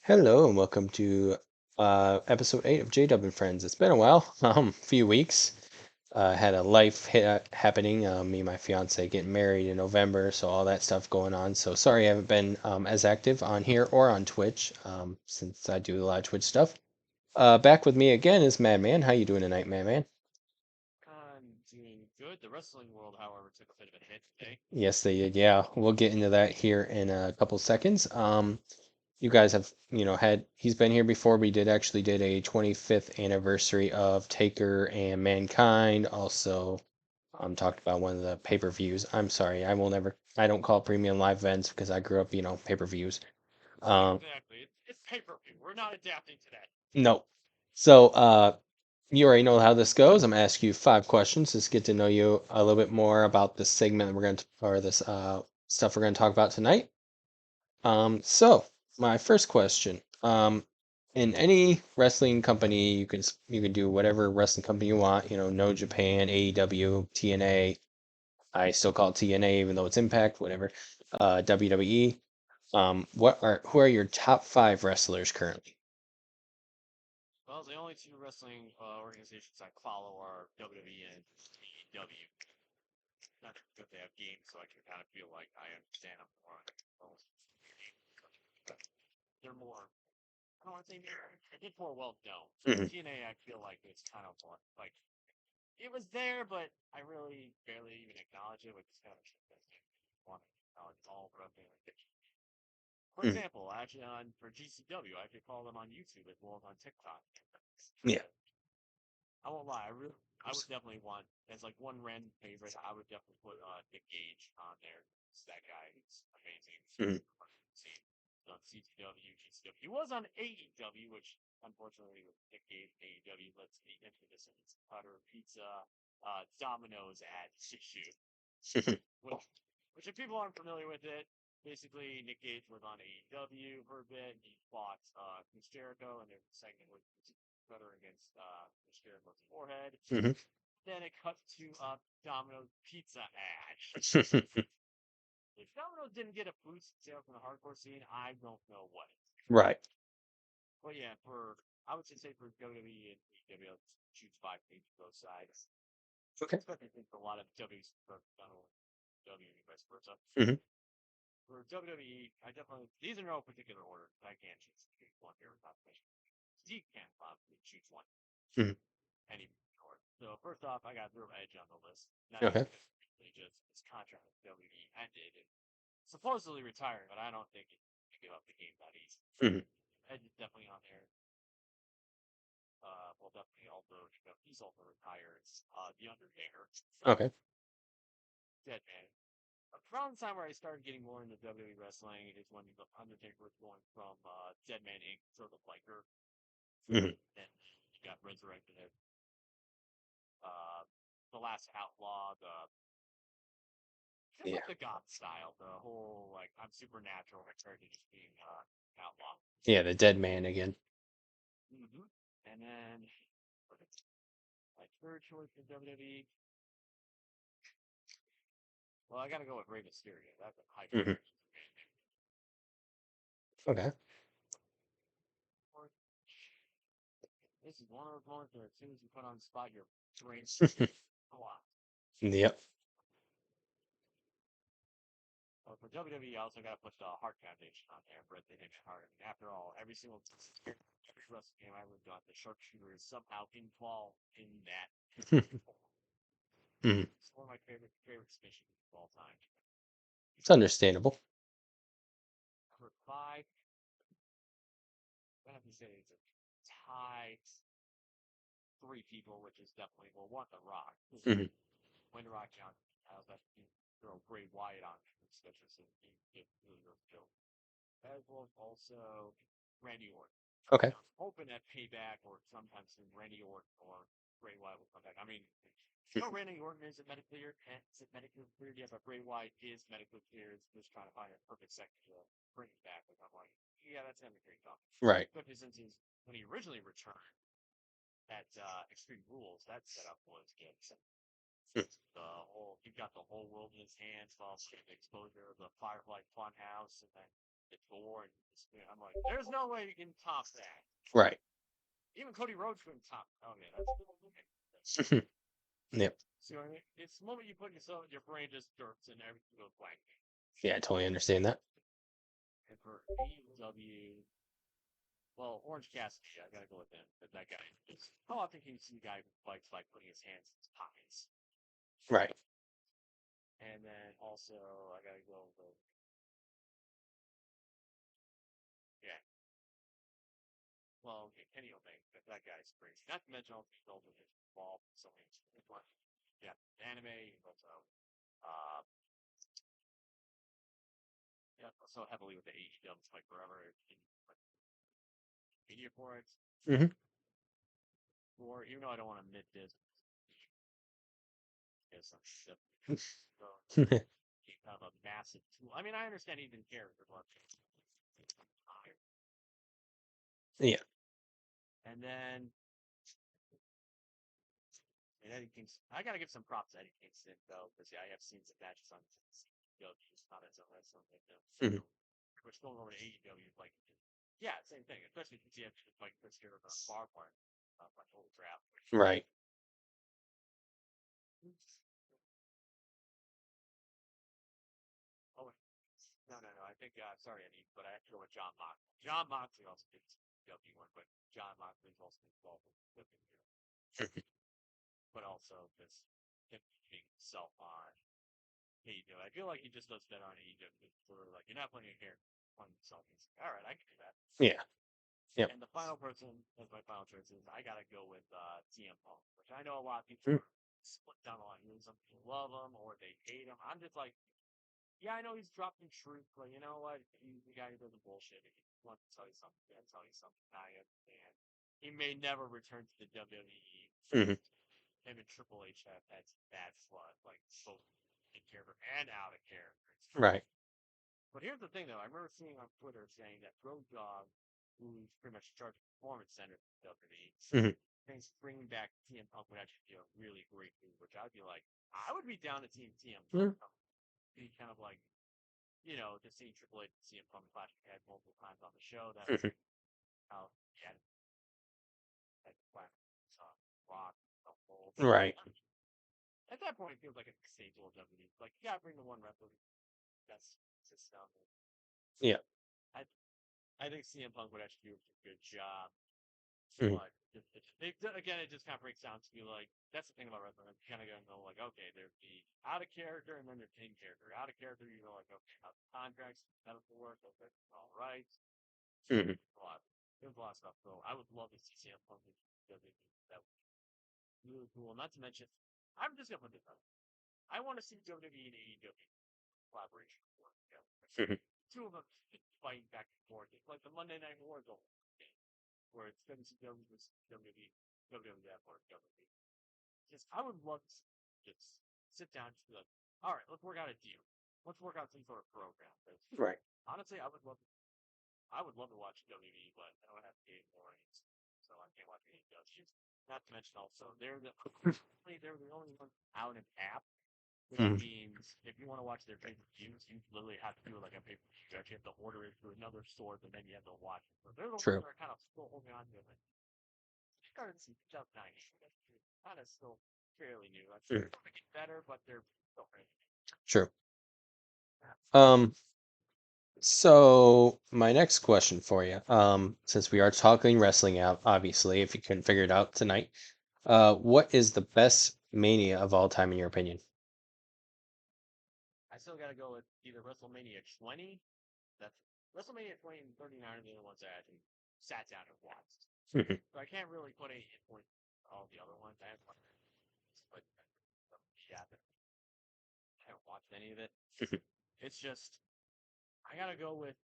Hello and welcome to episode 8 of JDUB and Friends. It's been a while, few weeks. Had a life happening. Me and my fiance getting married in November, so all that stuff going on. So sorry I haven't been as active on here or on Twitch since I do a lot of Twitch stuff. Back with me again is Madman. How you doing tonight, Madman? I'm doing good. The wrestling world, however, took a bit of a hit today. Yes, they did. Yeah, we'll get into that here in a couple seconds. You guys have, he's been here before. We did a 25th anniversary of Taker and Mankind. Also, talked about one of the pay-per-views. I'm sorry, I don't call premium live events because I grew up, pay-per-views. Um, Exactly. It's pay-per-view. We're not adapting to that. no. So, you already know how this goes. I'm gonna ask you 5 questions. Just get to know you a little bit more about this segment that or this stuff we're gonna talk about tonight. So my first question, in any wrestling company, you can do whatever wrestling company you want. No Japan, AEW, TNA. I still call it TNA even though it's Impact, whatever. WWE. Who are your top 5 wrestlers currently? Well, the only two wrestling organizations I follow are WWE and AEW. Not that they have games, so I can kind of feel like I understand them more. They're more. I don't want to say they're more well known. Hmm. TNA, I feel like it's kind of more like it was there, but I really barely even acknowledge it, which is kind of want to acknowledge all wrestling. For Hmm. example, actually for GCW, I could follow them on YouTube as well as on TikTok. Yeah. I won't lie, I would definitely want as like one random favorite. I would definitely put Nick Gage on there. That guy is amazing. Hmm. See, on CTW, GCW. He was on AEW, which unfortunately with Nick Gage AEW, let's be into this Cutter Pizza, Domino's at Issue. Which, which if people aren't familiar with it, basically Nick Gage was on AEW for a bit. He fought Chris Jericho, and there's a segment with Cutter against Chris Jericho's forehead. Hmm. Then it cuts to Domino's Pizza ad. If Domino's didn't get a boost sale from the hardcore scene, I don't know what. Right. But yeah, I would just say for WWE and AEW, I'll choose 5 teams both sides. Okay. Especially since a lot of WWE's WWE vice versa. Hmm. For WWE, I definitely these are no particular order. I can't choose one here without question. Steve can't possibly choose one. Hmm. Any order. So first off, I got throw Edge on the list. Not even Okay. just his contract with WWE ended and supposedly retiring, but I don't think he can give up the game that easy. Hmm. Edge is definitely on there. Well, definitely also he's also retired. The Undertaker, Okay. dead man. Around the time where I started getting more into WWE wrestling is when the Undertaker was going from Dead Man Inc. to the Biker, Hmm. and he got resurrected as uh, the Last Outlaw, just Yeah. like the God style, the whole like I'm supernatural compared to just being outlaw. Yeah. The Dead Man again. And then my third choice for WWE, well, I got to go with Rey Mysterio. That's a high Hmm. priority. Okay. This is one of those moments where as soon as you put on the spot, your brain a lot. Yep. For WWE, I also got to put the Hart Foundation on there, Bret the Hitman Hart. I mean, after all, every wrestling game I lived on, the sharpshooter is somehow involved in that. Hmm. It's one of my favorite missions of all time. It's understandable. Number 5, I have to say it's a tie 3 people, which is definitely one, The Rock. Hmm. When The Rock Johnson, I was actually throw Bray Wyatt on, especially since he gets really killed. As well as also Randy Orton. Okay. I'm hoping that Payback or sometime soon Randy Orton or Bray Wyatt will come back. I mean, Randy Orton isn't medically cleared yet, but Bray Wyatt is medically cleared. Just trying to find a perfect second to bring him back. Like I'm like, yeah, that's gonna be great tough. Right. Especially since when he originally returned at Extreme Rules, that setup was good. He got the whole world in his hands while getting exposure of the Firefly Funhouse, and then it's born. I'm like, there's no way you can top that. Right. Even Cody Rhodes couldn't top. Oh man, that's Yep. see what I mean? It's the moment you put yourself, your brain just dirts and everything goes blank. Yeah, I totally understand that. And for AEW, well, Orange Cassidy, I gotta go with him. But that guy, just how often can you see a guy who fights by putting his hands in his pockets? Right. And then also, I gotta go with yeah. Well, okay, Kenny Omega, that guy's crazy. Not to mention all the people that is involved in so many. Yeah, anime, also uh, yeah, so heavily with the AEW like forever. Like, media for it, Hmm. or even though I don't want to admit this, is some shit. So he kind of a massive tool. I mean, I understand he's in character, but Yeah. and then and Eddie Kingston. I gotta give some props to Eddie Kingston though, because yeah, I have seen some matches on CW, not as a wrestling like them. Hmm. Which going over to AEW, like yeah, same thing. Especially since you have to like this here about bar part, like holy crap. Right. Oh no. I think sorry, Eddie, but I have to go with John Moxley. John Moxley also did W one, but John Moxley is also involved with it here. But also this him being himself on AEW. I feel like he just does better on AEW for like you're not playing a character on himself. He's like, all right, I can do that. Yeah. Yep. And the final person as my final choice is I gotta go with CM Punk, which I know a lot of Mm. people split down the line. Some people love him or they hate him. I'm just like, yeah, I know he's dropping truth, but you know what? He's the guy who doesn't bullshit. If he wants to tell you something, he'll tell you something. I understand. He may never return to the WWE. Hmm. Him and Triple H have had some bad blood, like both in character and out of character. Right. But here's the thing, though. I remember seeing on Twitter saying that Road Dogg, who's pretty much in charge of the performance center for WWE, Hmm. thinks bringing back CM Punk would actually be a really great move, which I'd be like, I would be down to team CM Punk. Mm. Be kind of like, just seeing Triple H and CM Punk clash head multiple times on the show. That was Hmm. how he had clash Rock, the whole. Right. At that point, it feels like a staple of WWE. Like, you gotta bring the one wrestler that's sits down there. Yeah. I I think CM Punk would actually do a good job. Hmm. But again, it just kind of breaks down to be like that's the thing about wrestling. You kind of gotta know like okay, there's the out of character and then there's in character. Out of character, you know, like okay, contracts, medical work, okay, all right. Hmm. A lot. There's a lot of stuff. So I would love to see CM Punk because that would be really cool. Not to mention, I'm just gonna put this out. I want to see WWE and AEW collaboration work together. Hmm. Two of them fighting back and forth. It's like the Monday Night War goal where it's WCW versus WWE, WWF or WWE. Just I would love to just sit down and just be like, all right, let's work out a deal. Let's work out some sort of program. Right. Honestly, I would love to watch WWE, but I don't have cable mornings, so I can't watch any WWE. Not to mention also they're the only one out an app, which Hmm. means if you want to watch their pay-per-views, you literally have to do it like a pay-per-view. You actually have to order it through another store, and then you have to watch it. So they're the ones True. that are kind of still holding on to it. Started in 2009. Kind of still fairly new. I'm sure Mm. they're get better, but they're still fairly new. True. Um, so my next question for you, since we are talking wrestling out, obviously, if you couldn't figure it out tonight, what is the best Mania of all time in your opinion? I still got to go with either WrestleMania 20. That's WrestleMania 20 and 39 are the only ones that I actually sat down and watched. Mhm. So I can't really put any point all the other ones. I haven't watched, but yeah, I haven't watched any of it. Mhm. It's just I gotta go with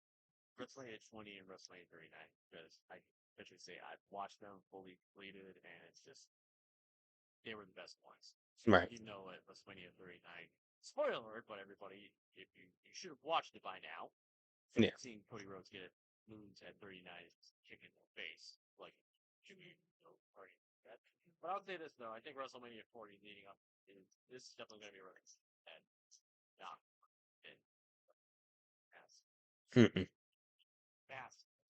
WrestleMania 20 and WrestleMania 39 because I officially say I've watched them fully completed, and it's just they were the best ones. Right. Even though at WrestleMania 39, spoiler alert, but everybody, if you should have watched it by now. Yeah. Seeing Cody Rhodes get moves at 39 is kicking the face. Like, party that. But I'll say this though, I think WrestleMania 40 leading up is this is definitely gonna be released and not in past. Mhm.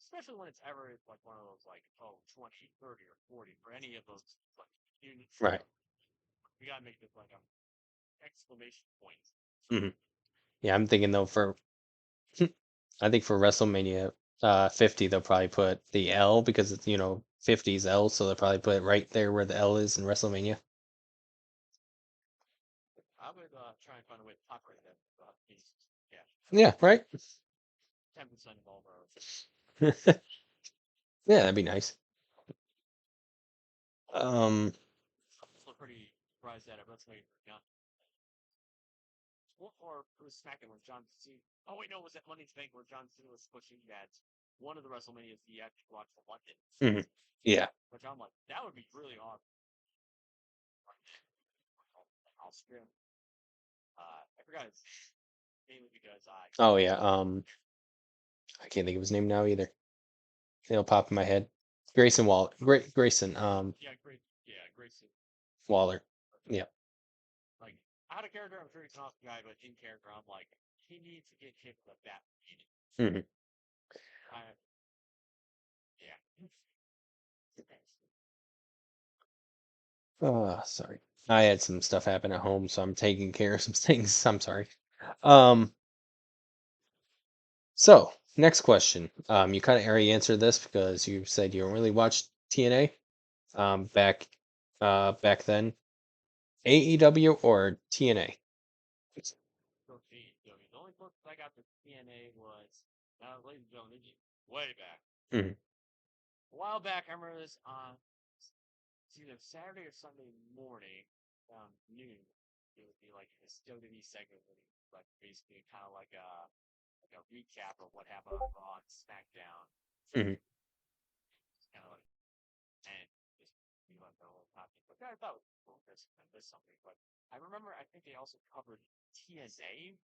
especially when it's ever like one of those like 20, 30, or 40 for any of those like units. Right. We gotta make this like a exclamation point. Hmm. Yeah, I'm thinking though for I think for WrestleMania 50 they'll probably put the L because it's 50's L, so they'll probably put it right there where the L is in WrestleMania. I would try and find a way to operate that. Yeah, Yeah, right. 10% of all of our. Yeah, that'd be nice. Um, Also pretty surprised that at WrestleMania John or it was SmackDown where John Cena. Oh wait, no, it was at Money in the Bank where John Cena was pushing that one of the WrestleManias he actually watched for London. mhm. Yeah. Which I'm like, that would be really awesome. Austria. I forgot his mainly because I Oh yeah. I can't think of his name now either. It'll pop in my head. Grayson Waller. Grayson. yeah, great, yeah, Grayson. Waller. Yeah. Like out of character, I'm sure he's an awesome guy, but in character, I'm like, he needs to get hit with a bat. Hmm. I, yeah. Sorry. I had some stuff happen at home, so I'm taking care of some things. I'm sorry. Um, so next question. You kind of already answered this because you said you don't really watch TNA. Back, back then, AEW or TNA. So the only closest I got to TNA was, ladies and gentlemen, way back. Hmm. A while back, I remember this on it's either Saturday or Sunday morning around noon. It would be like this WWE segment where like basically kind of like a recap of what happened on Raw and SmackDown. Hmm. Kind of like and just be like the whole topic. But I thought it was cool because I missed something. But I remember I think they also covered TSA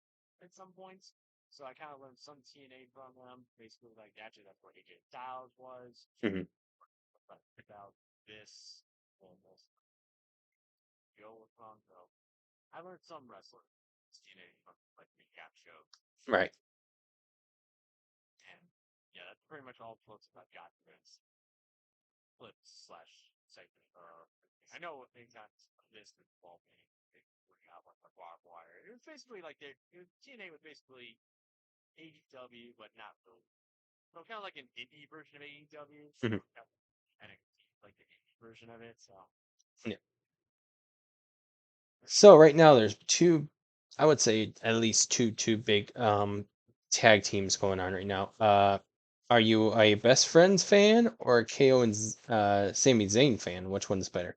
at some points. So I kind of learned some TNA from them. Basically, like actually that's where AJ Styles was. Hmm. About this almost Joe from. So I learned some wrestling TNA from like recap shows. Right. And yeah, that's pretty much all the close I've got to this clips slash segment. I know they got this involved in working out like a barbed wire. It was basically like TNA was basically AEW, but not really. So kind of like an indie version of AEW. Hmm. And like the indie version of it. So Yeah. So right now there's two, I would say at least two big tag teams going on right now. Are you a Best Friends fan or a KO and Sami Zayn fan? Which one's better?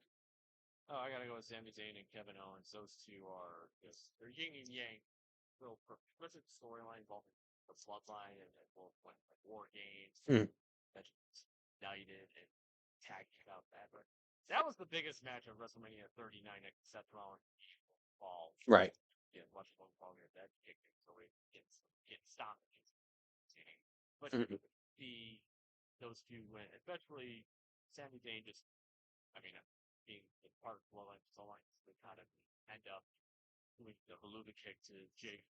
I gotta go with Sami Zayn and Kevin Owens. Those two are just they're yin and yang. Real perfect. Especially the storyline involving the bloodline and both like war games Mm, that united and tag out that. But that was the biggest match of WrestleMania 39 at Seth Rollins fall. right. Yeah, much long longer that kick so it gets stopped. But Mhm. the those two win, especially Sami Zayn just I mean, being part of Bloodline for so long, they kind of end up doing the Beluga kick to Jake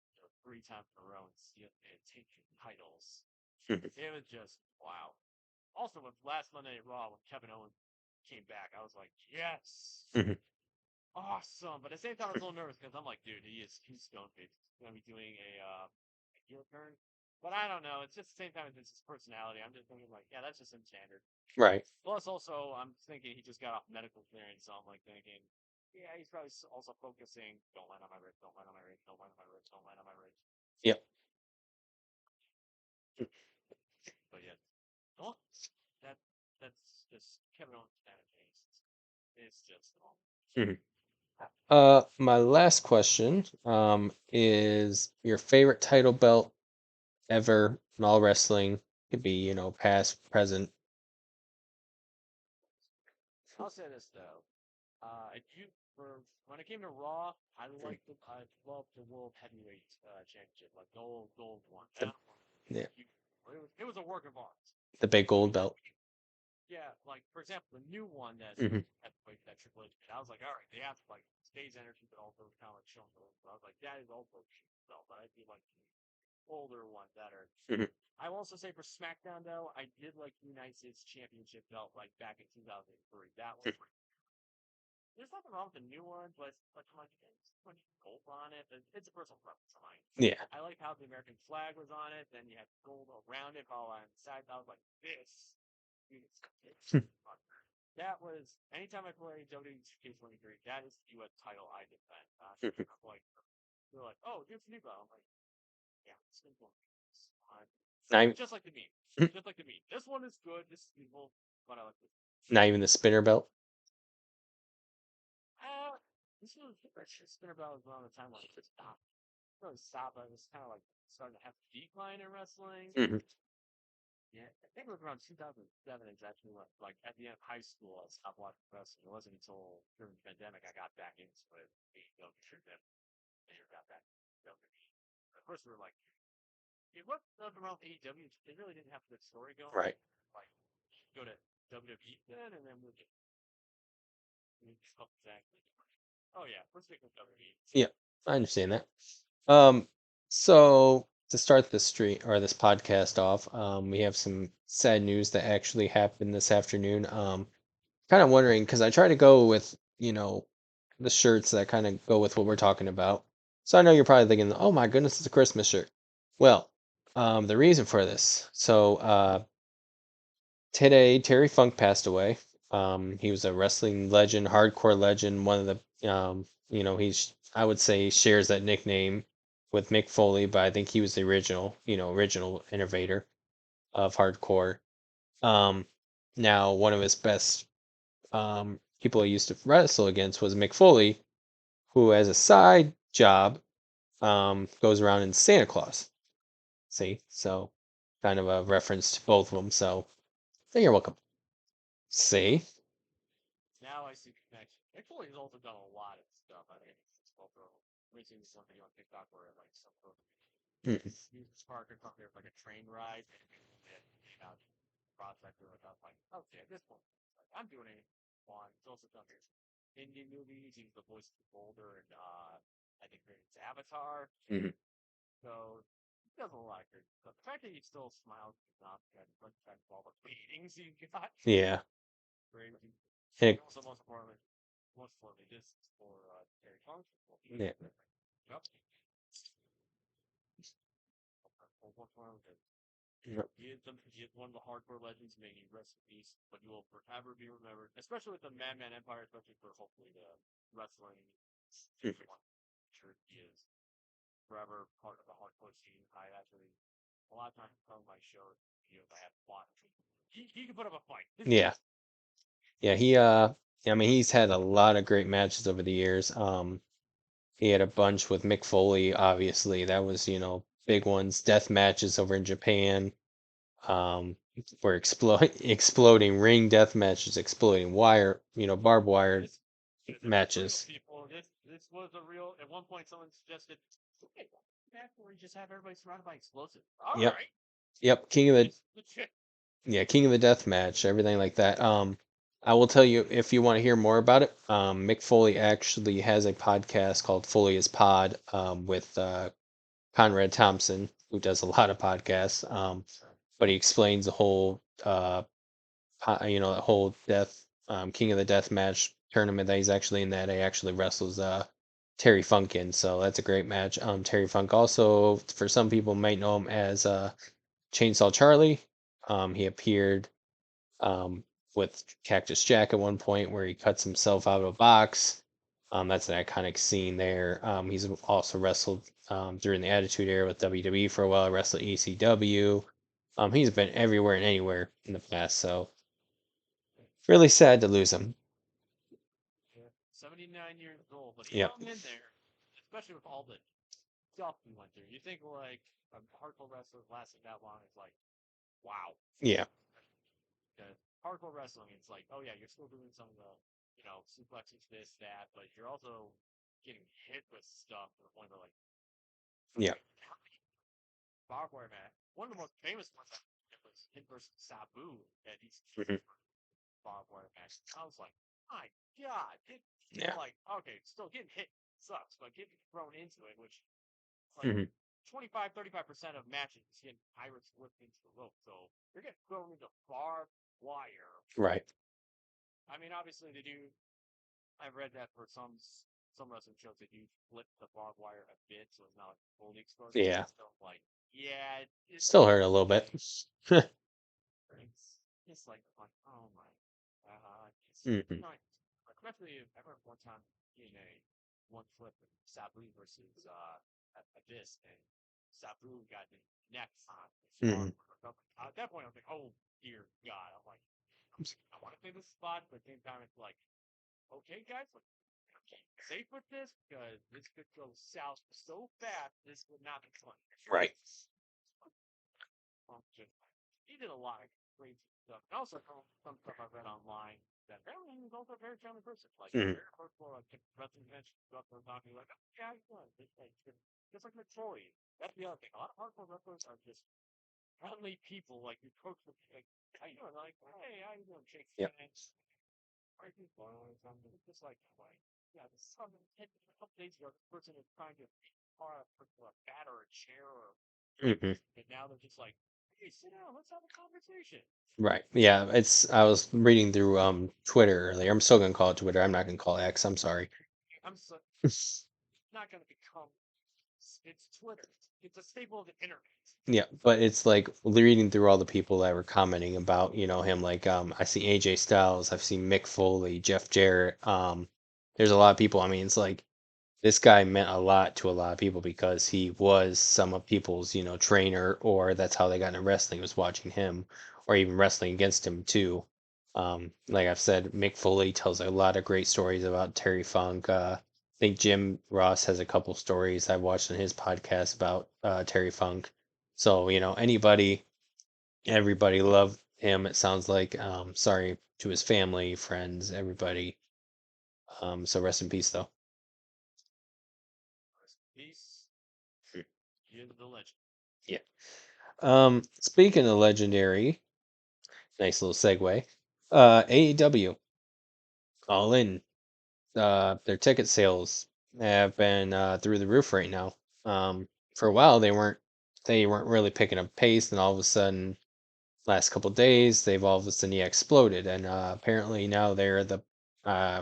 3 times in a row and take titles. Mhm. It was just wow. Also, with last Monday Night Raw when Kevin Owens came back, I was like, yes, Mhm. awesome. But at the same time, I was a little nervous because I'm like, dude, he's stone faced. He's gonna be doing a heel turn. But I don't know. It's just the same time as his personality. I'm just thinking like, yeah, that's just him standard. Right. Plus, also, I'm thinking he just got off medical clearance, so I'm like thinking, yeah, he's probably also focusing. Don't land on my wrist. Don't land on my wrist. Don't land on my wrist. Don't land on my wrist. Yep. But yeah, oh, that that's just Kevin Owens' case. It's just Mhm. My last question is your favorite title belt ever in all wrestling. Could be, past, present. I'll say this though. If you for when it came to Raw, I loved the World Heavyweight Championship, like the old gold one. The yeah, It was a work of art. the big I gold mean, belt. yeah, like for example, the new one Hmm. that Triple H did. I was like, all right, they have like stage energy, but also kind of like showing the. I was like, that is also so, but I do like. older one better. Mhm. I will also say for SmackDown though, I did like the United States Championship belt like back in 2003. That one, there's nothing wrong with the new one, but like it's too much gold on it. But it's a personal preference of mine. Yeah. I like how the American flag was on it. Then you had gold around it, all on the side. I was like, this. It's fun. That was anytime I play WWE 2K23. That is the U.S. title I defend. I'm like, they're like, oh, here's the new belt. I'm like, yeah, it's been fun. Not even, Just like the meat. Just like the meat. This one is good. This is evil, but I like this. not even the spinner belt. Uh, this was spinner belt was around the time when it stopped. Really stopped. I was kind of like starting to have a decline in wrestling. Mhm. Yeah, I think it was around 2007 exactly. Like at the end of high school, I stopped watching wrestling. It wasn't until during the pandemic I got back into it. That later got back to WWE. At first, we were like, it was nothing wrong with AEW. They really didn't have a good story going. Right. Like, go to WWE then, and then we'll get exactly. Oh yeah, let's stick with WWE. Yeah, I understand that. Um, so to start this street or this podcast off, we have some sad news that actually happened this afternoon. Kind of wondering because I try to go with, the shirts that kind of go with what we're talking about. So I know you're probably thinking, oh my goodness, it's a Christmas shirt. Well, the reason for this. So today, Terry Funk passed away. He was a wrestling legend, hardcore legend, one of the, I would say, shares that nickname with Mick Foley, but I think he was the original, original innovator of hardcore. Um, Now, one of his best people he used to wrestle against was Mick Foley, who, as a side job, goes around in Santa Claus. See, so kind of a reference to both of them. So, you're welcome. See, Now I see the connection. Mick Foley's also done a lot of stuff. I think it's also recently something on TikTok where like some sort of mm, Parker come here for like a train ride and out prospect or like I was like, okay, at this point, like, I'm doing it on. He's also done his indie movies. He's the voice of the Boulder and I think it's Avatar. mhm, So he does a lot of good stuff. The fact that he still smiles is not good. Like the fact of all the beatings he got, yeah, crazy. and Also, most importantly, this is for Terry Funk. yeah, Yep. What's wrong with it? yep, He is one of the hardcore legends. May he rest in peace. But he will forever be remembered, especially with the Madman Empire, especially for hopefully the wrestling. mhm, Sure, he is forever part of the hardcore scene. I actually a lot of times on my shows, I have fought. He can put up a fight. yeah, yeah. I mean, he's had a lot of great matches over the years. He had a bunch with Mick Foley, obviously. That was, big ones. Death matches over in Japan. Um, were exploding ring death matches, exploding wire, barbed wire This is real, matches. people. This was a real. At one point, someone suggested, "Hey, back where we just have everybody surrounded by explosives." All Yep, right, yep. King of the it's legit. Yeah, King of the Death Match, everything like that. I will tell you if you want to hear more about it. Mick Foley actually has a podcast called Foley is Pod with Conrad Thompson, who does a lot of podcasts. But he explains the whole, the whole death, King of the Death Match tournament that he's actually in. That he actually wrestles Terry Funk in. So that's a great match. Terry Funk also, for some people, might know him as Chainsaw Charlie. He appeared um, with Cactus Jack at one point where he cuts himself out of a box. That's an iconic scene there. He's also wrestled during the Attitude Era with WWE for a while, wrestled ECW. He's been everywhere and anywhere in the past, so really sad to lose him. 79 years old, but he Yep. hung in there, especially with all the stuff we went through. You think like a hardcore wrestler lasted that long? It's like, wow. Yeah. Because hardcore wrestling, it's like, oh yeah, you're still doing some of the, suplexes, this, that, but you're also getting hit with stuff to the point where like, Yeah. barbed wire match. One of the most famous ones was him versus Sabu at these Mhm. barbed wire match. I was like, my God, Yeah. like okay, still getting hit sucks, but getting thrown into it, which like Mhm. 25-35% of matches getting pirates whipped into the rope. So you're getting thrown into barbed wire. Right. I mean, obviously they do. I've read that for some wrestling shows they do flip the barbed wire a bit, so it's not like fully exposed. Yeah. So like, yeah, Still hurt a little bit. it's like, oh my god, it's Hmm. not. Especially, I remember one time in a one flip with Sabu versus Abyss, and Sabu got the neck on his arm. Hmm. At that point, I was like, oh dear God, I'm like, I want to play this spot, but at the same time, it's like, okay, guys, like, okay, safe with this because this could go south so fast. This would not be fun. Right. Just, he did a lot of crazy stuff. And also, some stuff I read online that apparently he was also a very friendly person. Like, Hmm. very hurtful, like, wrestling convention, stuff they're talking like, oh, yeah, he's fun. Just like McCrory. That's the other thing. A lot of hardcore wrestlers are just friendly people. Like, you approach them, like, how you doing? Like, hey, how you doing? Shake Yep. hands. Are you fun or something? It's just like, yeah, this something. A couple days ago, this person is trying to a bat or a chair or Hmm. and now they're just like, hey, sit down, let's have a conversation. Right. Yeah. I was reading through Twitter earlier. I'm still gonna call it Twitter. I'm not gonna call it X. I'm sorry. I'm so not gonna become it's Twitter. It's a staple of the internet. Yeah, but it's like reading through all the people that were commenting about, him. Like, I see AJ Styles, I've seen Mick Foley, Jeff Jarrett. There's a lot of people. I mean, it's like this guy meant a lot to a lot of people because he was some of people's, trainer, or that's how they got into wrestling, was watching him, or even wrestling against him too. Like I've said, Mick Foley tells a lot of great stories about Terry Funk. I think Jim Ross has a couple stories I've watched on his podcast about Terry Funk. So, everybody loved him, it sounds like. Sorry to his family, friends, everybody. So rest in peace, though. Peace. You're the legend. Yeah. Speaking of legendary, nice little segue. AEW, All In. Their ticket sales have been through the roof right now. For a while they weren't really picking up pace, and all of a sudden, last couple days, they've all of a sudden, yeah, exploded, and apparently now they're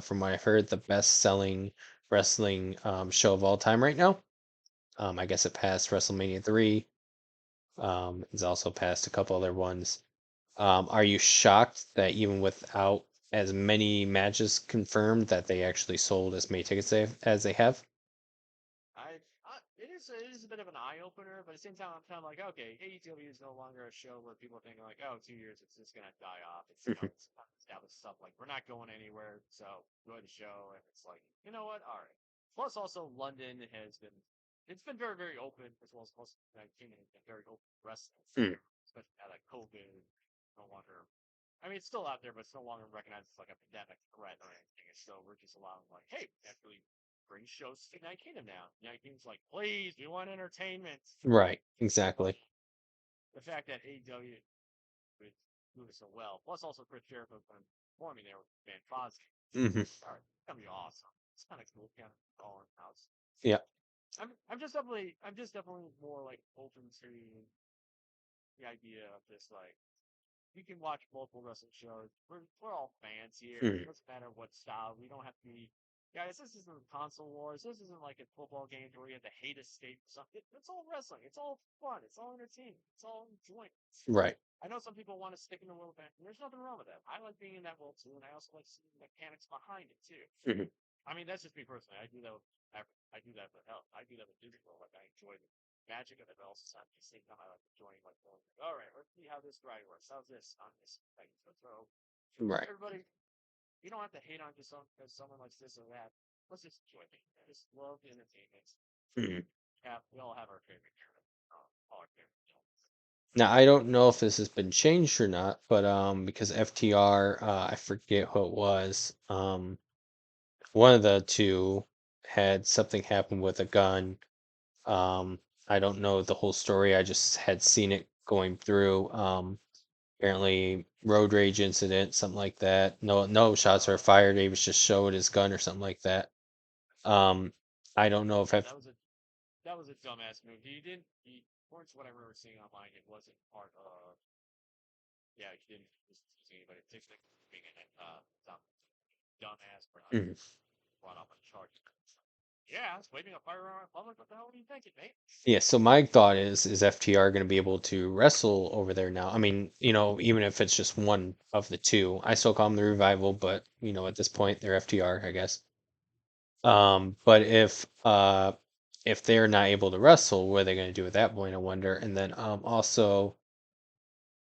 from what I've heard, the best-selling wrestling show of all time right now. I guess it passed WrestleMania 3. It's also passed a couple other ones. Are you shocked that even without as many matches confirmed that they actually sold as many tickets as they have? It is a bit of an eye opener, but at the same time, I'm kind of like, okay, AEW is no longer a show where people are thinking like, oh, 2 years, it's just gonna die off. It's Mhm. it's established stuff like we're not going anywhere, so enjoy the show. And it's like, you know what? All right. Plus, also London it's been very very open as well as most of the United Kingdom has been very open wrestling, Mm. especially now that COVID no longer. I mean, it's still out there, but it's no longer recognized as like a pandemic threat or anything. So we're just allowing like, hey, actually bring shows to the United Kingdom now. The United Kingdom's like, please, we want entertainment. Right, exactly. The fact that AEW would do it so well, plus also Chris Jericho performing there with Van Fozzy. Hmm. Sorry, it's gonna be awesome. It's kind of cool, kind of all in house. Yeah. I'm just definitely more like open to the idea of this like we can watch multiple wrestling shows. We're all fans here. It Mhm. doesn't matter what style. We don't have to be. Guys, this isn't console wars. This isn't like a football game where you have to hate a state or something. It's all wrestling. It's all fun. It's all entertainment. It's all enjoyment. Right. I know some people want to stick in the world, and there's nothing wrong with that. I like being in that world too, and I also like seeing the mechanics behind it too. Hmm. I mean, that's just me personally. I do that with I do that with health. I do that with Disney World. Like I enjoy the magic of it, but also at the same time I like enjoying like going. Like, all right, let's see how this ride works. How's this on this thing? So Right. everybody, you don't have to hate on just because someone likes this or that. Let's just enjoy it. I just love the entertainment. Hmm. Yeah, we all have our favorite all our favorite films. Now I don't know if this has been changed or not, but because FTR, I forget who it was. One of the two had something happen with a gun. Um, I don't know the whole story. I just had seen it going through. Apparently road rage incident, something like that. No shots were fired. He was just showed his gun or something like that. Um, I don't know if Yeah, F that was a that was a dumbass move. He didn't. He, according to what I remember seeing online, it wasn't part of. Yeah, he didn't just anybody. It takes like being an dumbass for not Mhm. brought up on charge. Yeah, it's waving a firearm in public. What the hell were you thinking, mate? Yeah, so my thought is FTR going to be able to wrestle over there now? I mean, even if it's just one of the two, I still call them the Revival, but at this point they're FTR, I guess. But if they're not able to wrestle, what are they going to do at that point? I wonder. And then also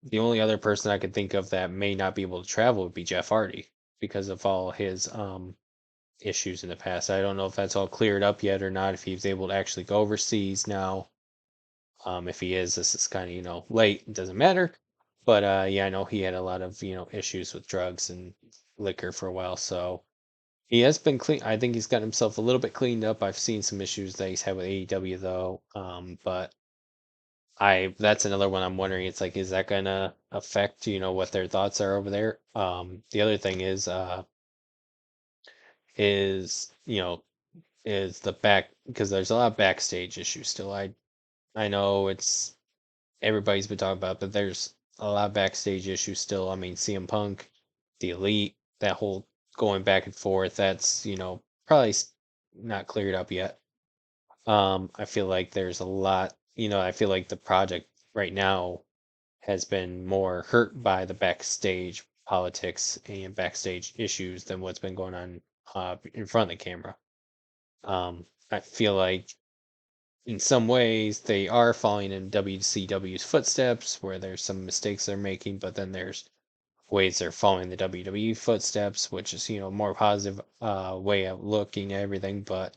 the only other person I could think of that may not be able to travel would be Jeff Hardy because of all his issues in the past. I don't know if that's all cleared up yet or not. If he's able to actually go overseas now. If he is, this is kind of late. It doesn't matter. But yeah, I know he had a lot of issues with drugs and liquor for a while. So he has been clean. I think he's got himself a little bit cleaned up. I've seen some issues that he's had with AEW though. But I that's another one I'm wondering. It's like, is that gonna affect what their thoughts are over there? The other thing is is the back because there's a lot of backstage issues still. I know it's everybody's been talking about, but there's a lot of backstage issues still. I mean, CM Punk, the Elite, that whole going back and forth. That's probably not cleared up yet. I feel like there's a lot. I feel like the project right now has been more hurt by the backstage politics and backstage issues than what's been going on in front of the camera. I feel like in some ways they are following in WCW's footsteps where there's some mistakes they're making, but then there's ways they're following the WWE footsteps, which is, more positive way of looking at everything. But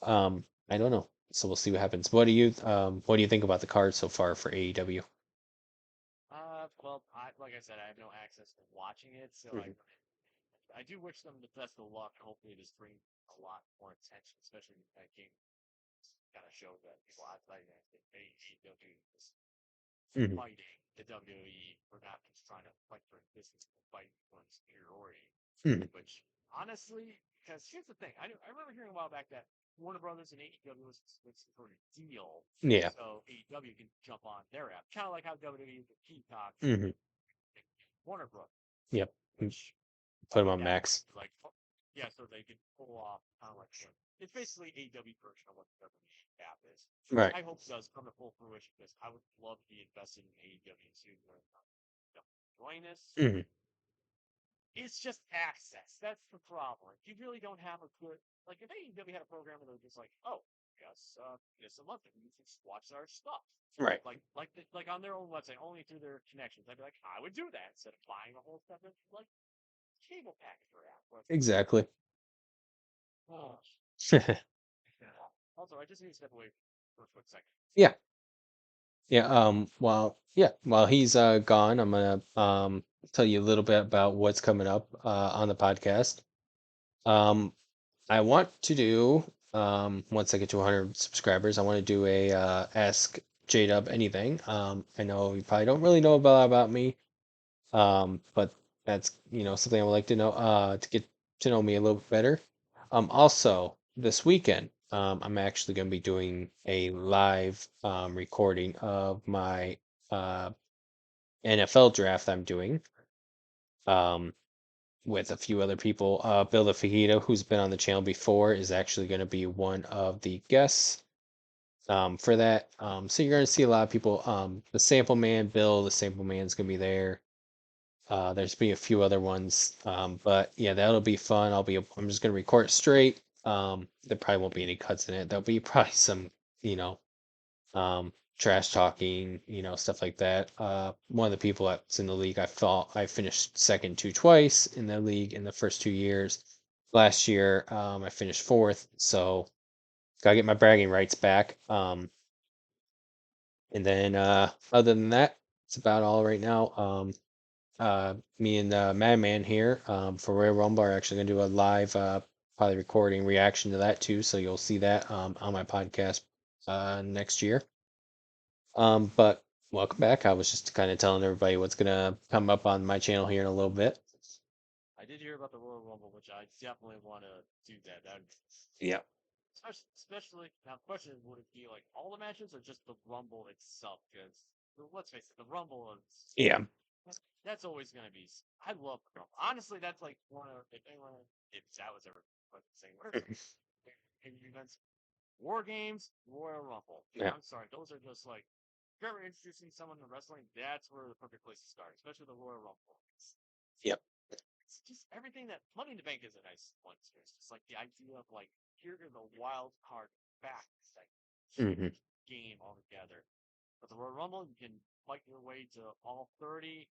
I don't know. So we'll see what happens. What do you think about the card so far for AEW? Well, like I said, I have no access to watching it, so Hmm. I do wish them the best of luck. Hopefully, this brings a lot more attention, especially with that game. Kind of show that people outside the United States, AEW is Hmm. fighting the WWE. We're not just trying to fight for business, we're fighting for superiority. Hmm. Which, honestly, because here's the thing, I remember hearing a while back that Warner Brothers and AEW was for a deal, Yeah. so AEW can jump on their app, kind of like how WWE with Peacock Hmm. Warner Brothers, Yep. which Put him would on that Max. like yeah, so they could pull off kind of like it's basically AEW version of what the WWE app is, which Right. I hope does come to full fruition because I would love to be invested in AEW too. Join us. Hmm. It's just access. That's the problem. If you really don't have a good like if AEW had a program where they're just like, oh, yes, this a month and you can watch our stuff. Right. Like on their own website, only through their connections. I'd be like, I would do that instead of buying a whole stuff like cable package or app. Exactly. Oh, also, I just need to step away for a quick second. Yeah. Yeah. While he's gone, I'm gonna tell you a little bit about what's coming up on the podcast. Um, I want to do once I get to 100 subscribers, I want to do a ask JDUB anything. I know you probably don't really know about me, but that's something I would like to know to get to know me a little bit better. Also this weekend, I'm actually going to be doing a live recording of my uh, NFL draft I'm doing. Um, with a few other people. Bill the Fajito, who's been on the channel before, is actually going to be one of the guests for that. So you're going to see a lot of people. The Sample Man, Bill, the Sample Man's going to be there. There's be a few other ones, but yeah, that'll be fun. I'm just going to record it straight. There probably won't be any cuts in it. There'll be probably some, you know, um, trash talking, stuff like that. One of the people that's in the league, I finished second two twice in the league in the first 2 years. Last year, I finished fourth, so gotta get my bragging rights back. And then other than that, it's about all right now. Me and Madman here for Royal Rumble are actually gonna do a live, probably recording reaction to that too. So you'll see that on my podcast next year. But welcome back. I was just kind of telling everybody what's gonna come up on my channel here in a little bit. I did hear about the Royal Rumble, which I definitely want to do that. That Yeah. Especially now, the question is, would it be like all the matches or just the Rumble itself? Because let's face it, the Rumble is Yeah. that's always gonna be. I love the Rumble. Honestly, that's like one of if anyone if that was ever saying what are events, War Games, Royal Rumble. Yeah. I'm sorry, those are just like if you're ever introducing someone to wrestling, that's where the perfect place to start, especially the Royal Rumble. Yep. It's just everything that Money in the Bank is a nice one too. It's just like the idea of like here are the wild card facts that Hmm. game altogether. But the Royal Rumble, you can fight your way to all 30.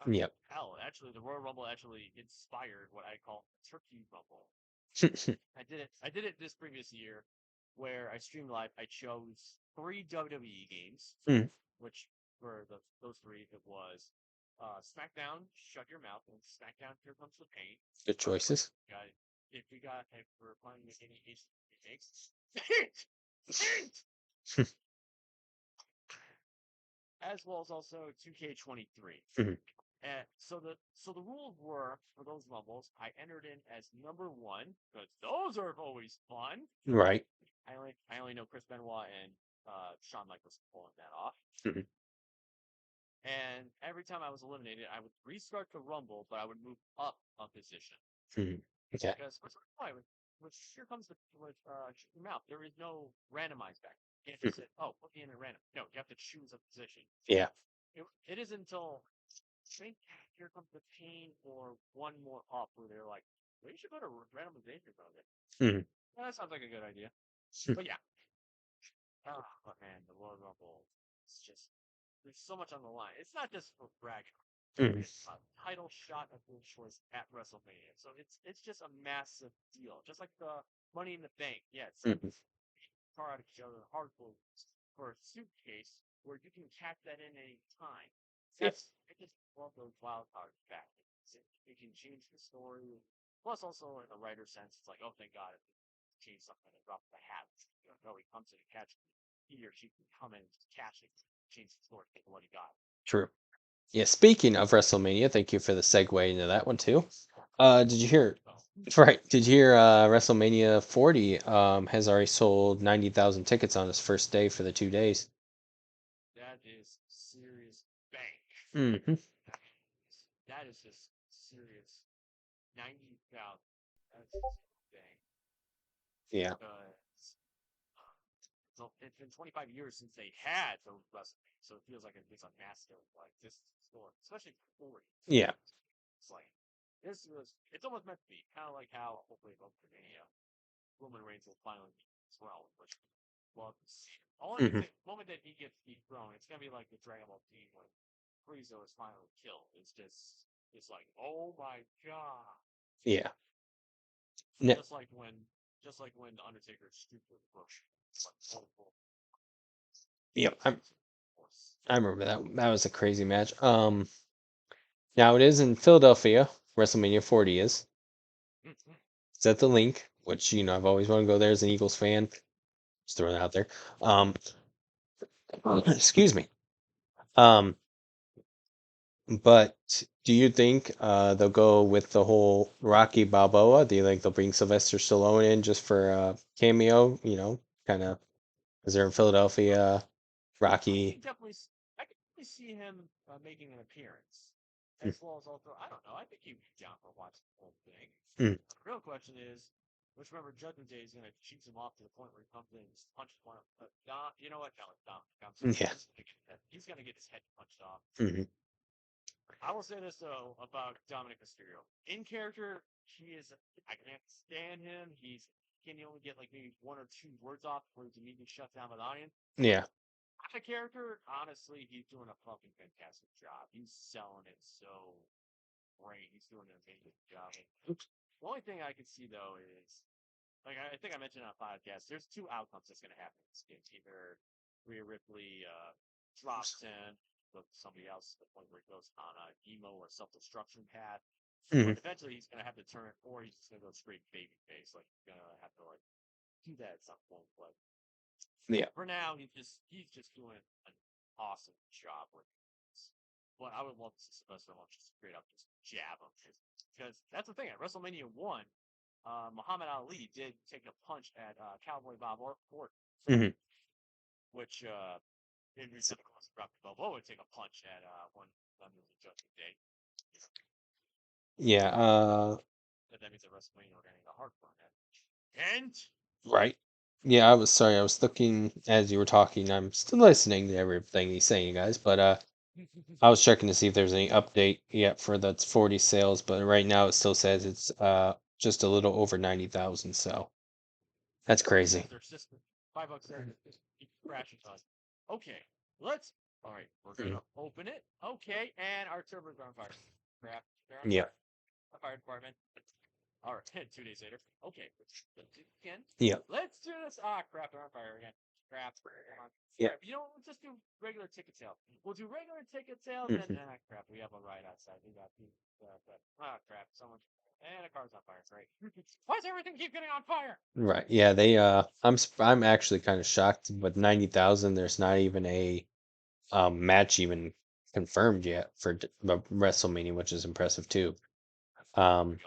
Yep. Hell, actually, the Royal Rumble actually inspired what I call Turkey Rumble. I did it this previous year, where I streamed live. I chose 3 WWE games, Mm. which for those three, it was SmackDown, Shut Your Mouth, and SmackDown, Here Comes the Pain. Good choices. If we're playing any Asian remakes, as well as also 2K23. Mhm. And so the rules were for those levels, I entered in as number one because those are always fun. Right. I only know Chris Benoit and Shawn Michaels pulling that off. Mhm. And every time I was eliminated, I would restart the Rumble, but I would move up a position. Mhm. Okay. Because why? With here comes the with your mouth. There is no randomized back. You can't just say, "Oh, put me in a random." No, you have to choose a position. Yeah. It isn't until I think here comes the pain or one more up where they're like, "We should put a randomization on it." Mhm. Yeah, that sounds like a good idea. But yeah, but man, the Royal Rumble, it's just there's so much on the line. It's not just for bragging. Mhm. It's a title shot of your choice at WrestleMania. So it's just a massive deal. Just like the Money in the Bank. Yeah, it's like Mhm. car out of each other, hard clothes for a suitcase where you can catch that in any time. Yeah. I just love those wild card factors. It can change the story. Plus, also in a writer sense, it's like, oh, thank God, it changed something and drop the hat. No, he comes in and catches. He or she can come in and catch it, change the story, take what he got. True. Yeah. Speaking of WrestleMania, thank you for the segue into that one too. Did you hear? So Right. Did you hear? WrestleMania 40 has already sold 90,000 tickets on its first day for the 2 days. that is serious bank. Hmm. That is just serious 90,000. That's just dang. Yeah. So it's been 25 years since they had the WrestleMania, so it feels like it's a massive like this store, especially for 40. Yeah. It's like this was it's almost meant to be kind of like how hopefully WrestleMania Roman Reigns will finally be as well, which love to see. Hmm. The moment that he gets dethroned, it's gonna be like the Dragon Ball team when Frieza is finally killed. It's like oh my god, Yeah. No, just like when the Undertaker stooped with Bush. It's like oh, yep. it's just, of course. I remember that. That was a crazy match. Now it is in Philadelphia. WrestleMania 40 is. It's at the Link, which I've always wanted to go there as an Eagles fan. Just throwing it out there. Um, excuse me. Um, but do you think they'll go with the whole Rocky Balboa? Do you think they'll bring Sylvester Stallone in just for a cameo? Kind of as they're in Philadelphia. I Rocky. can definitely, I can definitely see him making an appearance, as well as also, I don't know, I think he'd be down for watching the whole thing. Mm. The real question is, which remember Judgment Day is going to cheese him off to the point where he comes in and just punches one of Dom. You know what? No, it's Dom. I'm sorry. Yeah. He's going to get his head punched off. Hmm. I will say this though about Dominic Mysterio. In character, he is. I can't stand him. Can he only get like maybe one or two words off before he's immediately shut down by the audience? Yeah. The character, honestly, he's doing a fucking fantastic job. He's selling it so great. He's doing an amazing job. The only thing I can see though is, like I think I mentioned on a podcast, there's two outcomes that's going to happen. It's either Rhea Ripley drops him with somebody else to the point where he goes on a emo or self-destruction path, Hmm. but eventually he's going to have to turn, or he's just going to go straight baby face. Like he's going to have to like do that at some point, but Yeah. for now, he's just doing an awesome job with this. But I would love to see Sylvester Stallone just straight up just jab him because that's the thing at WrestleMania 1. Muhammad Ali did take a punch at Cowboy Bob Orton, Hmm. which in recent course, Rocky Balboa would take a punch at one London's Judgment Day. Yeah. But that means at WrestleMania we're getting a hardcore match. And Right. Yeah, I was sorry. I was looking as you were talking. I'm still listening to everything he's saying, you guys. But I was checking to see if there's any update yet for the 40 sales. But right now it still says it's just a little over 90,000. So that's crazy. that's their system. $5 there. Keep crashing us. Okay, let's. All right, we're Mhm. gonna open it. Okay, and our servers are on fire. Crap, they're on Yeah. fire. The fire department. All right, 2 days later. Okay, let's do it again. Yeah. Let's do this. Ah, crap, they're on fire again. Crap. Come on. Yeah. Crap. You know what? Let's just do regular ticket sales. We'll do regular ticket sales, and Hmm. crap, we have a ride outside. We got crap. Someone and a car's on fire. Great. Why does everything keep getting on fire? Right. Yeah. They. I'm actually kind of shocked. With 90,000, there's not even a match even confirmed yet for the WrestleMania, which is impressive too. Um.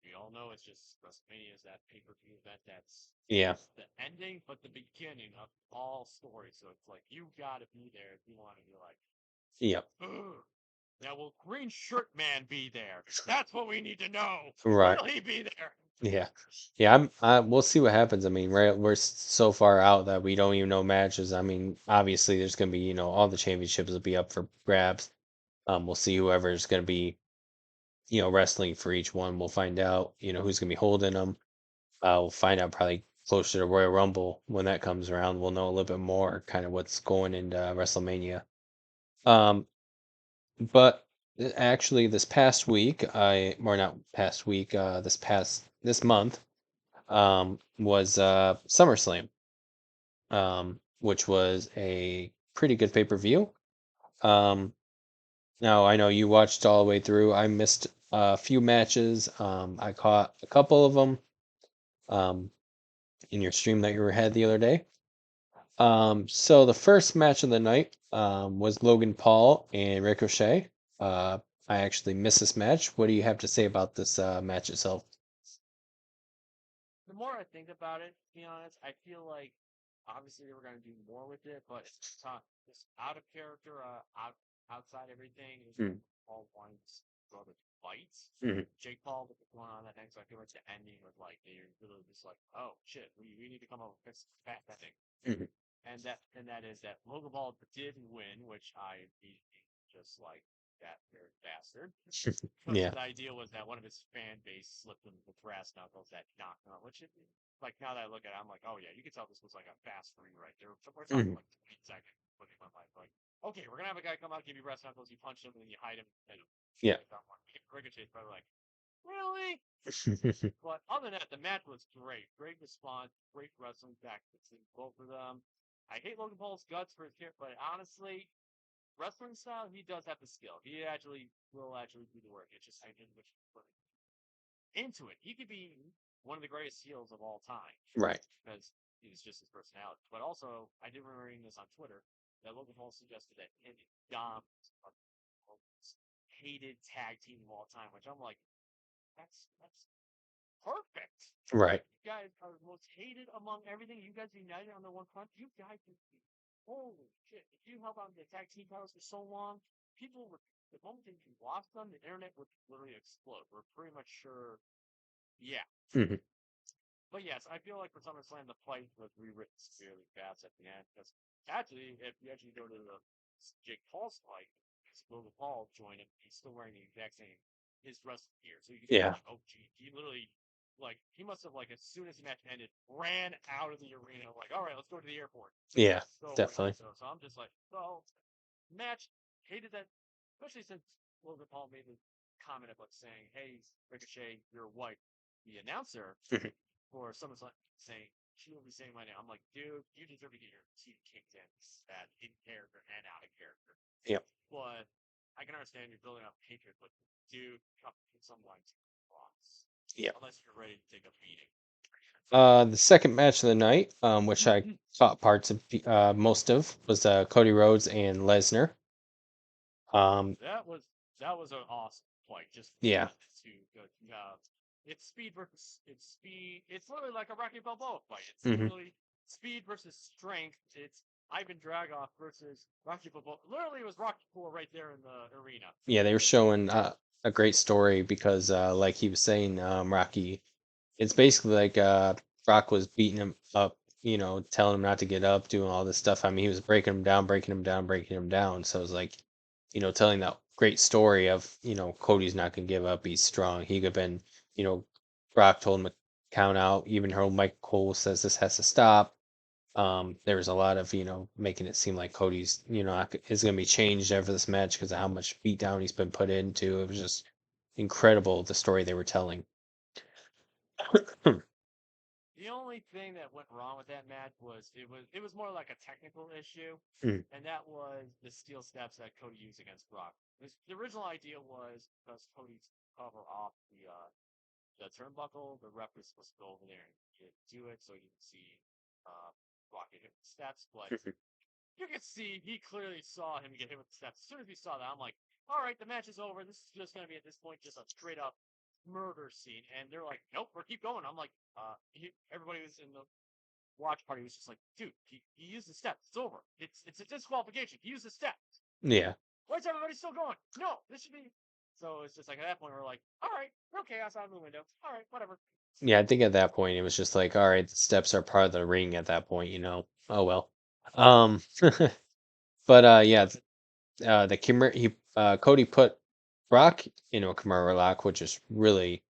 We all know it's just WrestleMania is that pay-per-view event that's Yeah. the ending, but the beginning of all stories. So it's like you got to be there if you want to be like, Yeah. ugh. Now, will Green Shirt Man be there? That's what we need to know. Right. Will he be there? Yeah. Yeah, we'll see what happens. I mean, right, we're so far out that we don't even know matches. I mean, obviously there's going to be, all the championships will be up for grabs. We'll see whoever's going to be, wrestling for each one. We'll find out, who's going to be holding them. We'll find out probably closer to Royal Rumble when that comes around. We'll know a little bit more kind of what's going into WrestleMania. Um, but actually this past week, or not past week, this month, was SummerSlam, which was a pretty good pay-per-view. Um, Now I know you watched all the way through. I missed a few matches. I caught a couple of them um, in your stream that you had the other day. So the first match of the night was Logan Paul and Ricochet. Uh, I actually missed this match. What do you have to say about this match itself? The more I think about it, to be honest, I feel like obviously they were going to do more with it, but it's just out of character, outside everything. Mm, All wanting to go to fights. mhm, Jake Paul with going on that thing, so I feel like the ending was like they're literally just like, oh shit, we need to come up with this fat thing. mhm. And that is that Logan Paul did win, which I just like that very bastard. Because Yeah. the idea was that one of his fan base slipped him with brass knuckles that knocked him out. Which, like now that I look at it, I'm like, oh yeah, you can tell this was like a fast three right there. We're talking Mhm. like 8 seconds. Looking at my life, like, okay, we're gonna have a guy come out, give you brass knuckles, you punch him, and then you hide him, and Yeah. Ricochet's probably like, really? But other than that, the match was great. Great response, great wrestling back between both of them. I hate Logan Paul's guts for his character, but honestly, wrestling style, he does have the skill. He actually will actually do the work. It's just I didn't which into it. He could be one of the greatest heels of all time Right. because it's just his personality. But also, I did remember reading this on Twitter that Logan Paul suggested that him and Dom are the most hated tag team of all time, which I'm like, that's perfect. Right. You guys are the most hated among everything. You guys united on the one front. You guys, holy shit! If you held on to the tag team titles for so long, people would. The moment that you lost them, the internet would literally explode. We're pretty much sure. Yeah, Mhm. but yes, I feel like for SummerSlam, the fight was rewritten severely fast at the end. Because actually, if you actually go to the Jake Paul's fight, Logan Paul joined him. He's still wearing the exact same his wrestling gear, so you can see Yeah. like, oh gee, he literally like he must have like as soon as the match ended, ran out of the arena like, all right, let's go to the airport. Yeah. So Definitely. so I'm just like, so match hated that, especially since Logan Paul made the comment about saying, hey Ricochet, your wife, the announcer Mhm. for someone's like saying she will be saying my name. I'm like, dude, you deserve to get your teeth kicked in character and out of character. Yep. But I can understand you're building up hatred, but dude, cut some lines across. Yep. Unless you're ready to take a beating. The second match of the night, which I caught parts of, most of, was Cody Rhodes and Lesnar. Um, that was an awesome fight. Just yeah. too good. Yeah. it's speed versus it's speed. It's literally like a Rocky Balboa fight. It's Hmm. literally speed versus strength. It's Ivan Dragoff versus Rocky Balboa. Literally, it was Rocky 4 right there in the arena. Yeah, they were showing a great story because, like he was saying, Rocky, it's basically like Brock was beating him up, telling him not to get up, doing all this stuff. I mean, he was breaking him down, breaking him down, breaking him down. So it was like, telling that great story of, Cody's not gonna give up. He's strong. He could have been, you know, Brock told him to count out. Even her Mike Cole says this has to stop. There was a lot of, making it seem like Cody's, is going to be changed after this match because of how much beatdown he's been put into. It was just incredible the story they were telling. The only thing that went wrong with that match was it was more like a technical issue, Mm, and that was the steel steps that Cody used against Brock. The original idea was because Cody's cover off the turnbuckle, the ref was supposed to go over there and do it so you can see uh, Brock get hit with the steps, but you can see he clearly saw him get hit with the steps. As soon as we saw that, I'm like, all right, the match is over. This is just going to be at this point just a straight up murder scene. And they're like, nope, we're keep going. I'm like, everybody was in the watch party was just like, dude, he used the steps. It's over. It's a disqualification. He used the steps. yeah. Why is everybody still going? No, this should be. So it's just like at that point we're like, all right, no chaos out of the window. All right, whatever. Yeah, I think at that point it was just like, all right, the steps are part of the ring at that point, Oh well. Um, but yeah, the Cody put Brock into a Kimura lock, which is really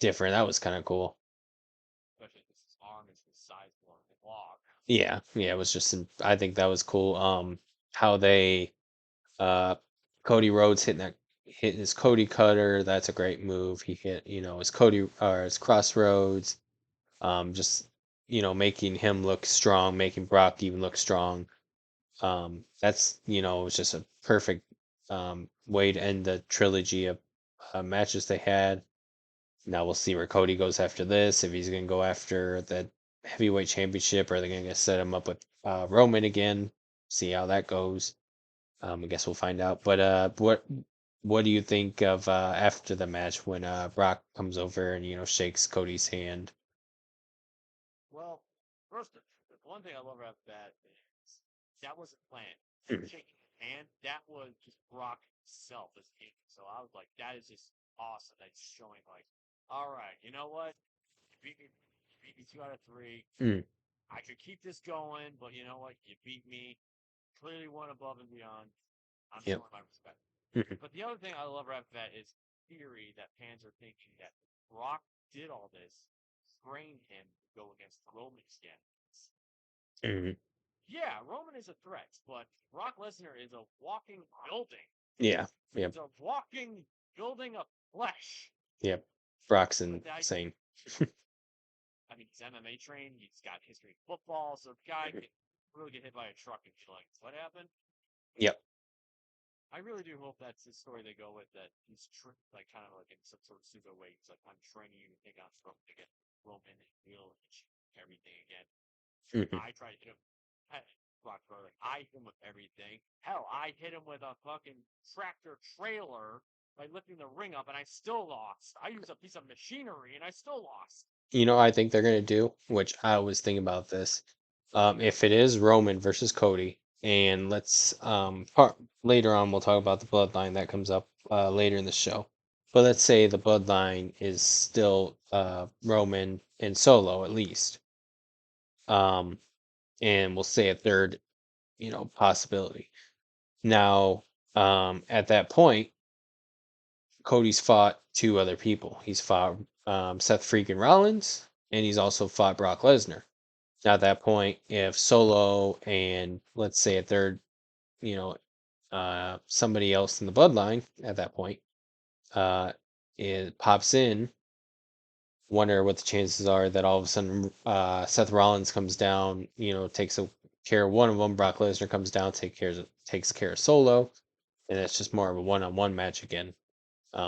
different. That was kind of cool. Especially because his arm is the size of a log. Yeah, yeah, it was just I think that was cool. How they uh Cody Rhodes hitting his Cody cutter, that's a great move. He hit, his Cody or his crossroads, just making him look strong, making Brock even look strong. That's it was just a perfect way to end the trilogy of matches they had. Now we'll see where Cody goes after this. If he's going to go after the heavyweight championship, or they're going to set him up with Roman again. See how that goes. I guess we'll find out. But what do you think of after the match when Brock comes over and shakes Cody's hand? Well, first, the one thing I love about that is that wasn't planned. Him Mm. shaking his hand, that was just Brock himself as king. So I was like, that is just awesome. That's showing like, all right, you know what? You beat me 2 out of 3. Mm. I could keep this going, but you know what? You beat me. Clearly went above and beyond. I'm Yep. showing my respect. Mhm. But the other thing I love about that is theory that fans are thinking that Brock did all this, train him to go against Roman again. Mhm. Yeah, Roman is a threat, but Brock Lesnar is a walking building. Yeah. Yep. He's a walking building of flesh. Yep. Brock's But insane. I mean, he's MMA trained. He's got history in football, so the guy can really get hit by a truck and be like, "What happened?" Yep. I really do hope that's the story they go with. That he's like kind of like in some sort of pseudo way. He's like, "I'm training you to take on Roman again, Roman and will everything again." Mhm. I tried to hit him. Brock Lesnar, I hit him with everything. Hell, I hit him with a fucking tractor trailer by lifting the ring up, and I still lost. I used a piece of machinery, and I still lost. I think they're gonna do, which I was thinking about this. If it is Roman versus Cody, and let's later on we'll talk about the bloodline that comes up later in the show. But let's say the bloodline is still Roman and Solo at least. Um, and we'll say a third, possibility. Now, at that point, Cody's fought two other people. He's fought Seth freaking Rollins, and he's also fought Brock Lesnar. Now, at that point, if Solo and let's say a third, you know, somebody else in the bloodline at that point, uh, it pops in, wonder what the chances are that all of a sudden Seth Rollins comes down, takes care of one of them. Brock Lesnar comes down, takes care of Solo, and it's just more of a one-on-one match again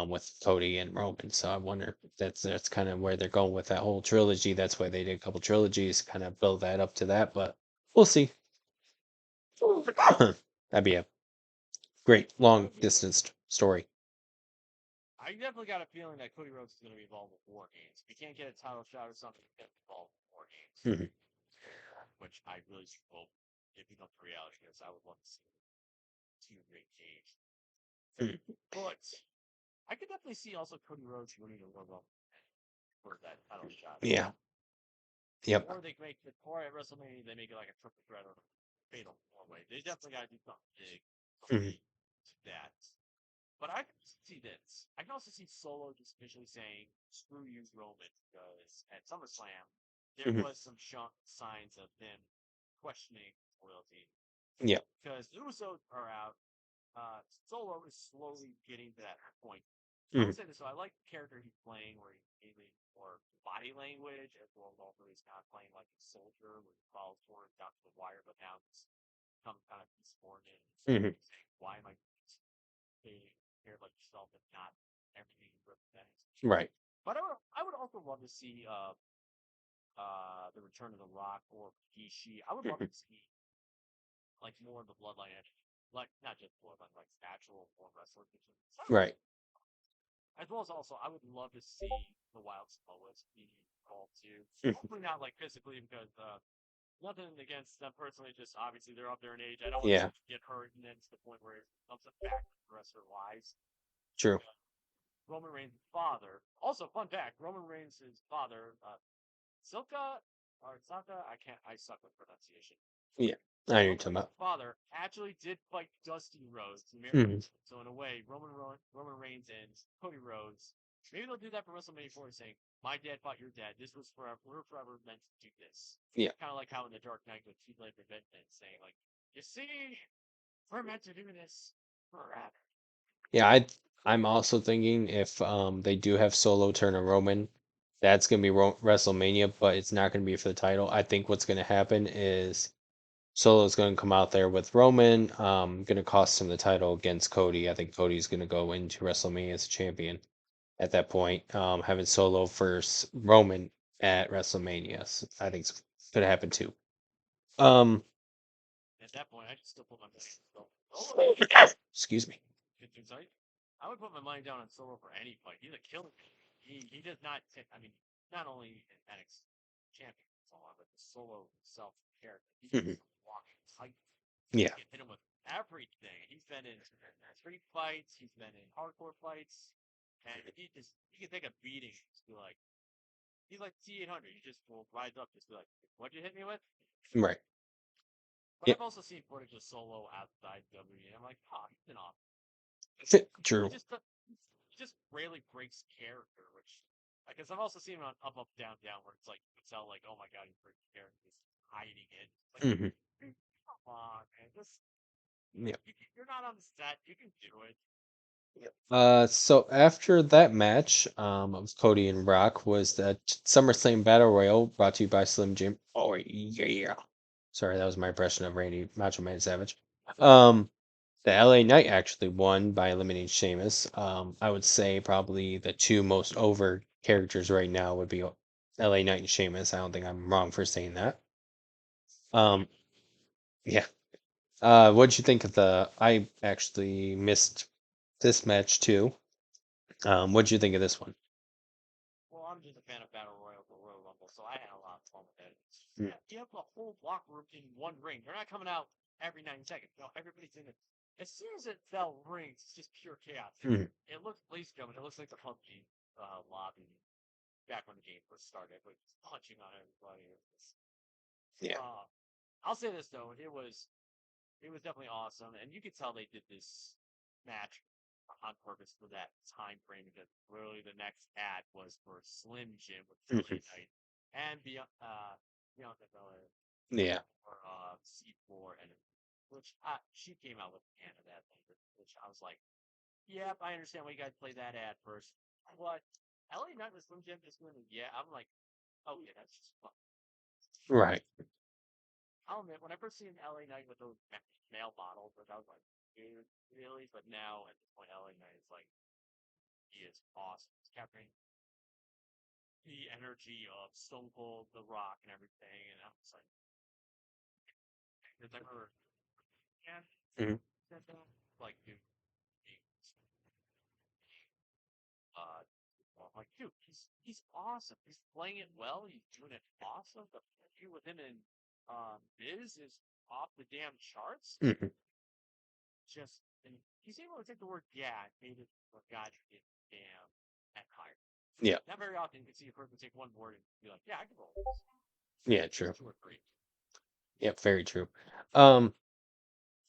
with Cody and Roman. So I wonder if that's kind of where they're going with that whole trilogy. That's why they did a couple trilogies, kind of build that up to that. But we'll see. That'd be a great That long would be distance story. I definitely got a feeling that Cody Rhodes is going to be involved with War Games. If he can't get a title shot or something, he's going to be involved with War Games, Mhm. which I really hope it becomes reality because I would love to see two great cage. Mhm. But I could definitely see also Cody Rhodes winning a Royal Rumble for that title shot. Yeah. Yep. Or they make it, or at WrestleMania they make it like a triple threat or fatal four way. They definitely got to do something big Mhm. to that. But I can see this. I can also see Solo just officially saying, "Screw you, Roman," because at SummerSlam there Mhm. was some signs of him questioning loyalty Yep. because the Usos are out. Solo is slowly getting to that point. I would Mhm. say this. So I like the character he's playing, where he's mainly more body language, as well as also he's not playing like a soldier, where he follows orders down to the wire. But now he's become kind of insubordinate. Mhm. Saying, "Why am I being care like yourself and not everything you represent?" Right. But I would also love to see the return of the Rock or Rikishi. I would love Mhm. to see like more of the bloodline energy, like not just bloodline, like actual more wrestler. Right. As well as also, I would love to see the Wild Samoas be called too. Mhm. Hopefully not like physically because nothing against them personally. Just obviously they're up there in age. I don't want Yeah. them to get hurt and then to the point where it becomes a factor for the rest of their lives. True. Roman Reigns' father. Also, fun fact: Roman Reigns' father, Silka or Saka. I can't. I suck with pronunciation. Yeah. I know you're Roman talking Reigns' about. father actually did fight Dusty Rhodes. Mhm. So in a way, Roman Reigns and Cody Rhodes. Maybe they'll do that for WrestleMania 4, saying, "My dad fought your dad. This was forever. We're forever meant to do this." Yeah. Kind of like how in the Dark Knight with Heath Ledger Batman saying, "Like, you see, we're meant to do this forever." Yeah. I'm also thinking if they do have Solo turn a Roman, that's gonna be WrestleMania, but it's not gonna be for the title. I think what's gonna happen is Solo's gonna come out there with Roman, gonna cost him the title against Cody. I think Cody's gonna go into WrestleMania as a champion at that point. Having Solo versus Roman at WrestleMania. I think it's gonna happen too. Um, At that point, I could still put my money on Solo. excuse me. Get things right. I would put my money down on Solo for any fight. He's a killer. He does not. I mean, not only an NXT champion and so on, but the Solo self character. He's Mhm. just a walking titan. Yeah. You can hit him with everything. He's been in street fights. He's been in hardcore fights, and he can take a beating. Just be like he's like T800. He just will rise up. Just be like, "What'd you hit me with?" Right. But Yeah. I've also seen footage of Solo outside WWE, and I'm like, "Oh, he's been off." He True. just he just rarely breaks character, which I guess I've also seen him on Up Up Down Down, where it's like you can tell like, oh my god, he's breaking character, he's hiding it. It's like, Hmm. come on, man, just Yeah. you're not on the set, you can do it. So after that match, of Cody and Rock was the SummerSlam Battle Royal brought to you by Slim Jim. Oh yeah. Sorry, that was my impression of Randy Macho Man Savage. Um, the LA Knight actually won by eliminating Sheamus. I would say probably the two most over characters right now would be LA Knight and Sheamus. I don't think I'm wrong for saying that. Um, yeah. What'd you think of the? I actually missed this match too. What'd you think of this one? Well, I'm just a fan of Battle Royal for Royal Rumble, so I had a lot of fun with it. Mm. Yeah, you have the whole locker room in one ring. They're not coming out every 90 seconds. No, everybody's in it. As soon as it fell rings, it's just pure chaos. Mhm. It looks, ladies and gentlemen, it looks like the PUBG lobby back when the game first started, like just punching on everybody. Yeah. Uh, I'll say this though, it was definitely awesome, and you could tell they did this match on purpose for that time frame because literally the next ad was for Slim Jim with Mhm. LA Knight and Bianca Belair Yeah. for C4, and which she came out with a can of that later, which I was like, yep, I understand why you guys play that ad first. What? LA Knight with Slim Jim just went, yeah. I'm like, oh yeah, that's just fun. Right. I'll admit, when I first seen LA Knight with those male models, like, I was like, dude, really? But now at this point, LA Knight is like, he is awesome. He's capturing the energy of Stone Cold, The Rock, and everything. And I was like, because I remember, yeah, Mhm. like, dude, dude, he's awesome. He's playing it well. He's doing it awesome. The feud with him and Biz is off the damn charts. Mhm. Just and he's able to take the word "yeah" and made it a goddamn damn empire. Yeah. Not very often you can see a person take one word and be like, "Yeah, I can roll with this." Yeah, Just true. two or three. Yep, very true. Um,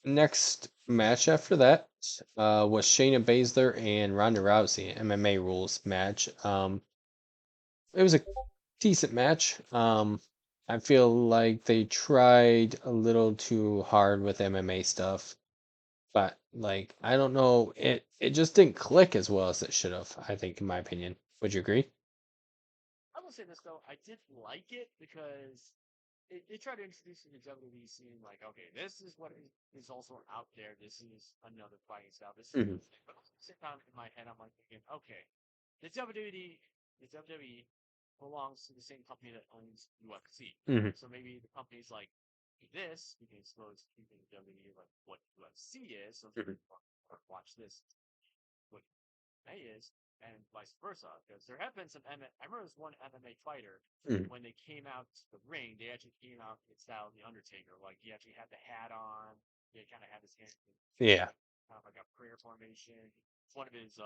Next match after that was Shayna Baszler and Ronda Rousey MMA rules match. It was a decent match. I feel like they tried a little too hard with MMA stuff, but like I don't know, it just didn't click as well as it should have, I think, in my opinion. Would you agree? I will say this though, I did like it because it tried to introduce you to WWE scene, like, okay, this is what is also out there. This is another fighting style. This is Hmm. another thing. But at the same time, in my head, I'm like thinking, okay, the WWE, the WWE belongs to the same company that owns UFC. Hmm. So maybe the company's like, this, we can expose people in WWE like what UFC is. So Hmm. watch this, what MMA is, and vice versa. Because there have been some MMA. I remember this one MMA fighter Hmm. when they came out to the ring. They actually came out in style of the Undertaker. Like he actually had the hat on. He kind of had his hand Yeah. kind of like a prayer formation. One of his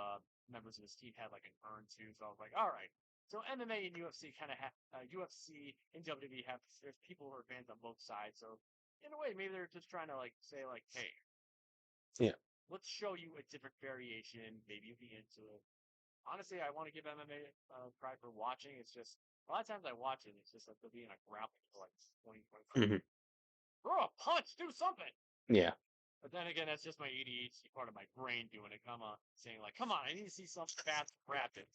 members of his team had like an urn too. So I was like, all right. So MMA and UFC kind of have UFC and WWE have there's people who are fans on both sides. So in a way, maybe they're just trying to like say like, hey, Yeah. let's show you a different variation. Maybe you'll be into it. Honestly, I want to give MMA credit for watching. It's just a lot of times I watch it, it's just like they'll be in a grappling for like 20, 25 Hmm. minutes. Throw a punch, do something. Yeah. But then again, that's just my ADHD part of my brain doing it. Come on, saying like, come on, I need to see some fast rapid.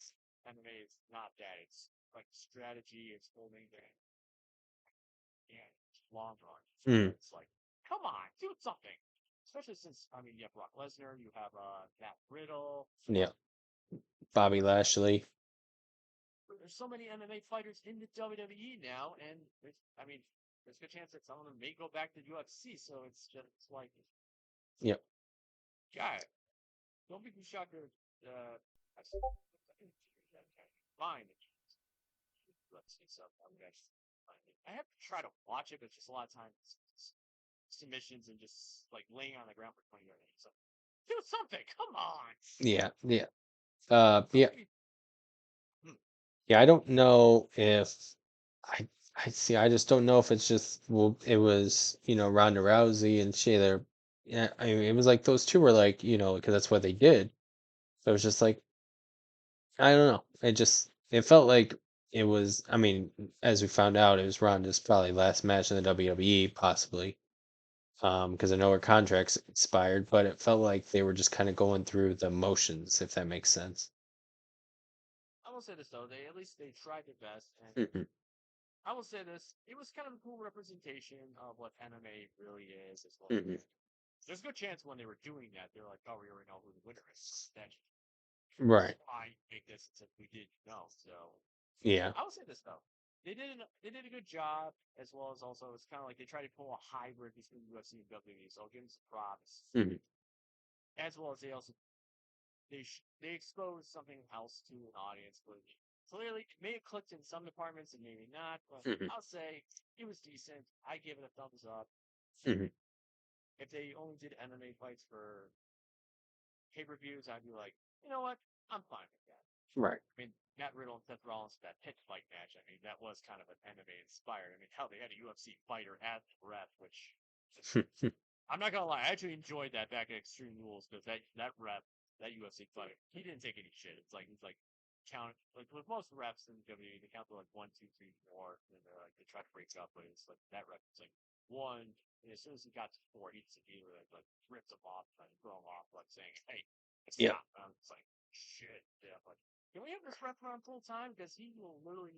MMA is not that. It's like strategy. It's holding the yeah, long run. Mm. It's like, come on, do something. Especially since I mean, you have Brock Lesnar, you have Matt Riddle, Yeah. Bobby Lashley. there's so many MMA fighters in the WWE now, and I mean, there's a good chance that some of them may go back to UFC. So it's just like, Yep. God, don't be too shocked if fine UFC stuff. I have to try to watch it, but just a lot of times submissions and just like laying on the ground for 20 minutes. So do something. Come on. Yeah. Yeah. So Yeah. maybe hmm, Yeah. I don't know if I I see. I just don't know if it's just well, it was Ronda Rousey and Shayla. Yeah. I mean, it was like those two were like because that's what they did. So it was just like I don't know. It felt like it was. I mean, as we found out, it was Ronda's probably last match in the WWE, possibly. Because I know her contract's expired, but it felt like they were just kind of going through the motions, if that makes sense. I will say this though, they at least they tried their best, and Hmm. I will say this, it was kind of a cool representation of what MMA really is. As well. Hmm. There's a good chance when they were doing that, they're like, oh, we already know who the winner is. That Right. why make this since we didn't know. So Yeah. I will say this though. They did a good job as well as also it's kind of like they tried to pull a hybrid between UFC and WWE. So I'll give them some props. Hmm. As well as they also they exposed something else to an audience, but clearly it may have clicked in some departments and maybe not. But Hmm. I'll say it was decent. I give it a thumbs up. Hmm. If they only did MMA fights for pay-per-views, I'd be like, you know what? I'm fine with that. Right. I mean, Matt Riddle and Seth Rollins, that pit fight match, I mean, that was kind of an MMA inspired. I mean, hell, they had a UFC fighter at the ref, which I'm not gonna lie, I actually enjoyed that back at Extreme Rules because that ref, that UFC fighter, he didn't take any shit. It's like he's like count like with most refs in WWE, they count to like 1, 2, 3, 4, and they're like they try to break up, but it's like that ref is like one, and as soon as he got to four, he just immediately like rips him off and throw him off, like saying, "Hey, Yeah. stop!" And I'm just like, "Shit, yeah." Like, can we have this ref on full time? Because he will literally.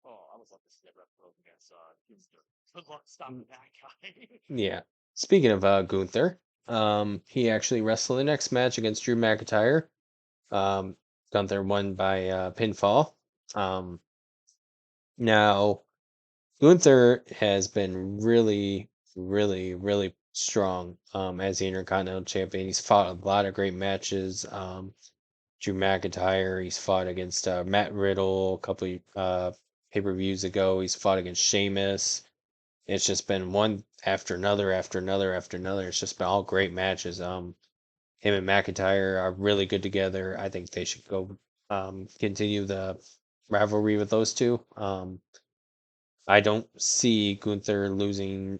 Oh, I was like this ref go against Houston. Good luck stopping that guy. Yeah. Speaking of Gunther, he actually wrestled the next match against Drew McIntyre. Um, Gunther won by pinfall. Um, Now Gunther has been really, really, really strong as the Intercontinental Champion. He's fought a lot of great matches. Drew McIntyre. He's fought against Matt Riddle a couple pay-per-views ago. He's fought against Sheamus. It's just been one after another, after another, after another. It's just been all great matches. Him and McIntyre are really good together. I think they should go continue the rivalry with those two. I don't see Gunther losing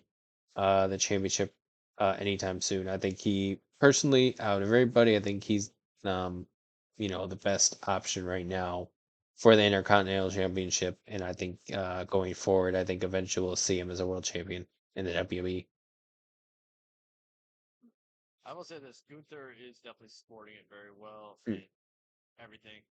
the championship anytime soon. I think he personally, out of everybody, I think he's um, the best option right now for the Intercontinental Championship. And I think going forward, I think eventually we'll see him as a world champion in the WWE. I will say this: Gunther is definitely sporting it very well Mm, and everything.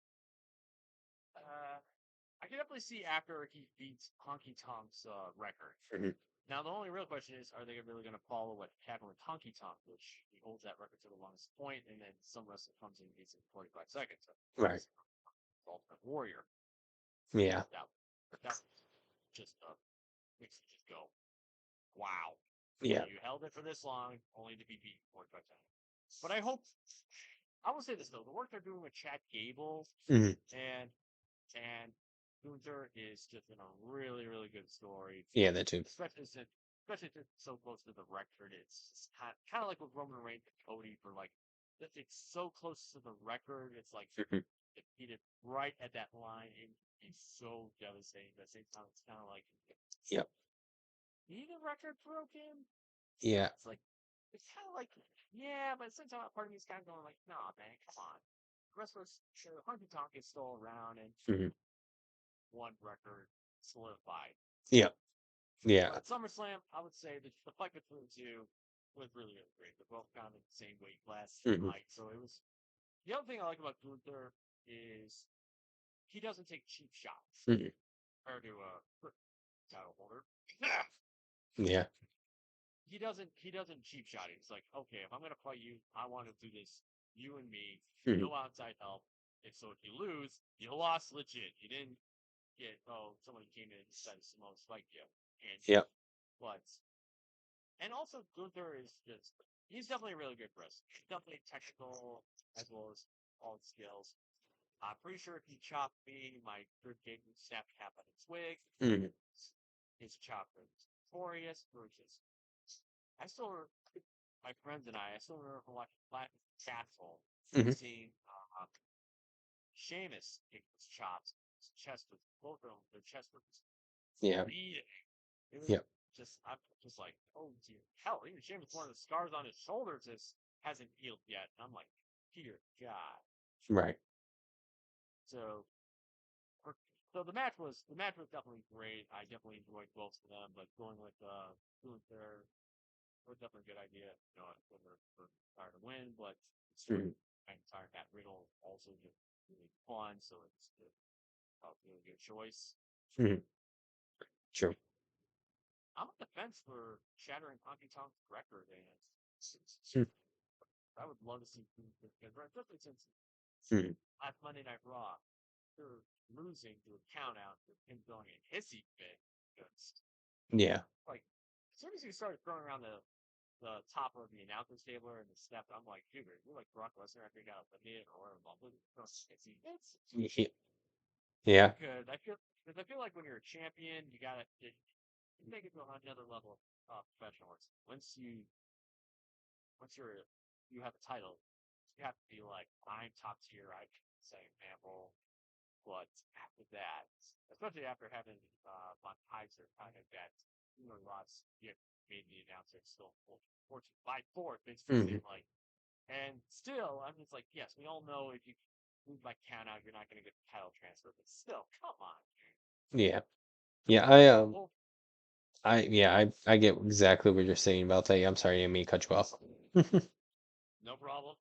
I can definitely see after he beats Honky Tonk's record. mhm. Now, the only real question is, are they really going to follow what happened with Honky Tonk, which he holds that record to the longest point, and then some wrestler comes in and beats it in 45 seconds? Right. Ultimate Warrior. Yeah. That just makes you just go, wow. Yeah. You held it for this long, only to be beaten 45 seconds. But I will say this though, the work they're doing with Chad Gable Hmm. and and Gunther is just in a really, really good story. Yeah, that too. Especially since it's so close to the record. It's kind of like with Roman Reigns and Cody for like it's so close to the record. It's like Mhm. defeated right at that line and it's so devastating. But at the same time, it's kind of like Yep. need the record broken. Yeah. It's kind of like yeah, but at the same time, part of me is kind of going like, nah, man, come on. Wrestlers, sure, Honky Tonk is still around and Hmm. one record solidified. Yeah. Yeah. But SummerSlam, I would say the fight between the two was really, really great. They're both kind of in the same weight class and Hmm. height. So it was the other thing I like about Gunther is he doesn't take cheap shots Hmm. compared to a title holder. Yeah. He doesn't cheap shot it. It's like, okay, if I'm gonna fight you, I want to do this you and me, Hmm. no outside help. If so, if you lose, you lost legit. You didn't get somebody came in and decided Simone spiked you. And Yep. but and also Gunther is just he's definitely a really good wrestler. He's definitely technical as well as all the skills. I'm pretty sure if he chopped me, my rib cage would snap half on its wig. Hmm. His chop was notorious, versus I still my friends and I still remember from watching Platinum Castle Hmm. seeing Sheamus take his chops. His chest was both of them. Their chest was Yeah. bleeding. It was Yep. I'm just like, oh dear, hell, even Sheamus, one of the scars on his shoulders hasn't healed yet. And I'm like, dear God. Right. So, so the match was definitely great. I definitely enjoyed both of them, but going with Gunther was definitely a good idea. You know, for Tyre to win, but the story Hmm. McIntyre Matt Riddle also just really fun. So it's a really good choice. Hmm. True. I'm on the fence for shattering Honky Tonk's record, and Hmm. I would love to see because especially since Hmm. last Monday Night Raw, they're losing to a count out with him going a hissy fit. Because, Yeah. like, as soon as he started throwing around the top of the announcer's table and the step, I'm like, dude, you're like Brock Lesnar after he got eliminated or Rumble. Hissy fits. Ye- Yeah. Because I feel like when you're a champion, you make it to another level of professionalism. Once you have a title, you have to be like, I'm top tier. I can say example. But after that, especially after having Von Kaiser kind of that Ross made the announcer still 14 by 4 basically Hmm. saying like, and still, I mean, it's like, yes, we all know if you move by count out, you're not going to get the title transfer, but still, come on. Yeah. Yeah. Well, I get exactly what you're saying about that. Yeah, I'm sorry, I didn't mean to cut you off. no problem.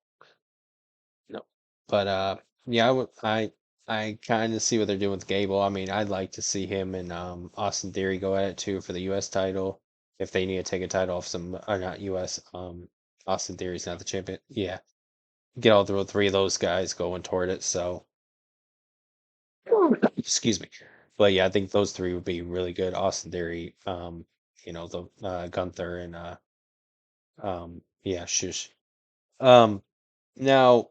No. But yeah, I kind of see what they're doing with Gable. I mean, I'd like to see him and Austin Theory go at it too for the US title. If they need to take a title off some or not US, Austin Theory's not the champion. Yeah. Get all the three of those guys going toward it, so excuse me. But yeah, I think those three would be really good. Austin Theory, the Gunther and yeah, shush. Um now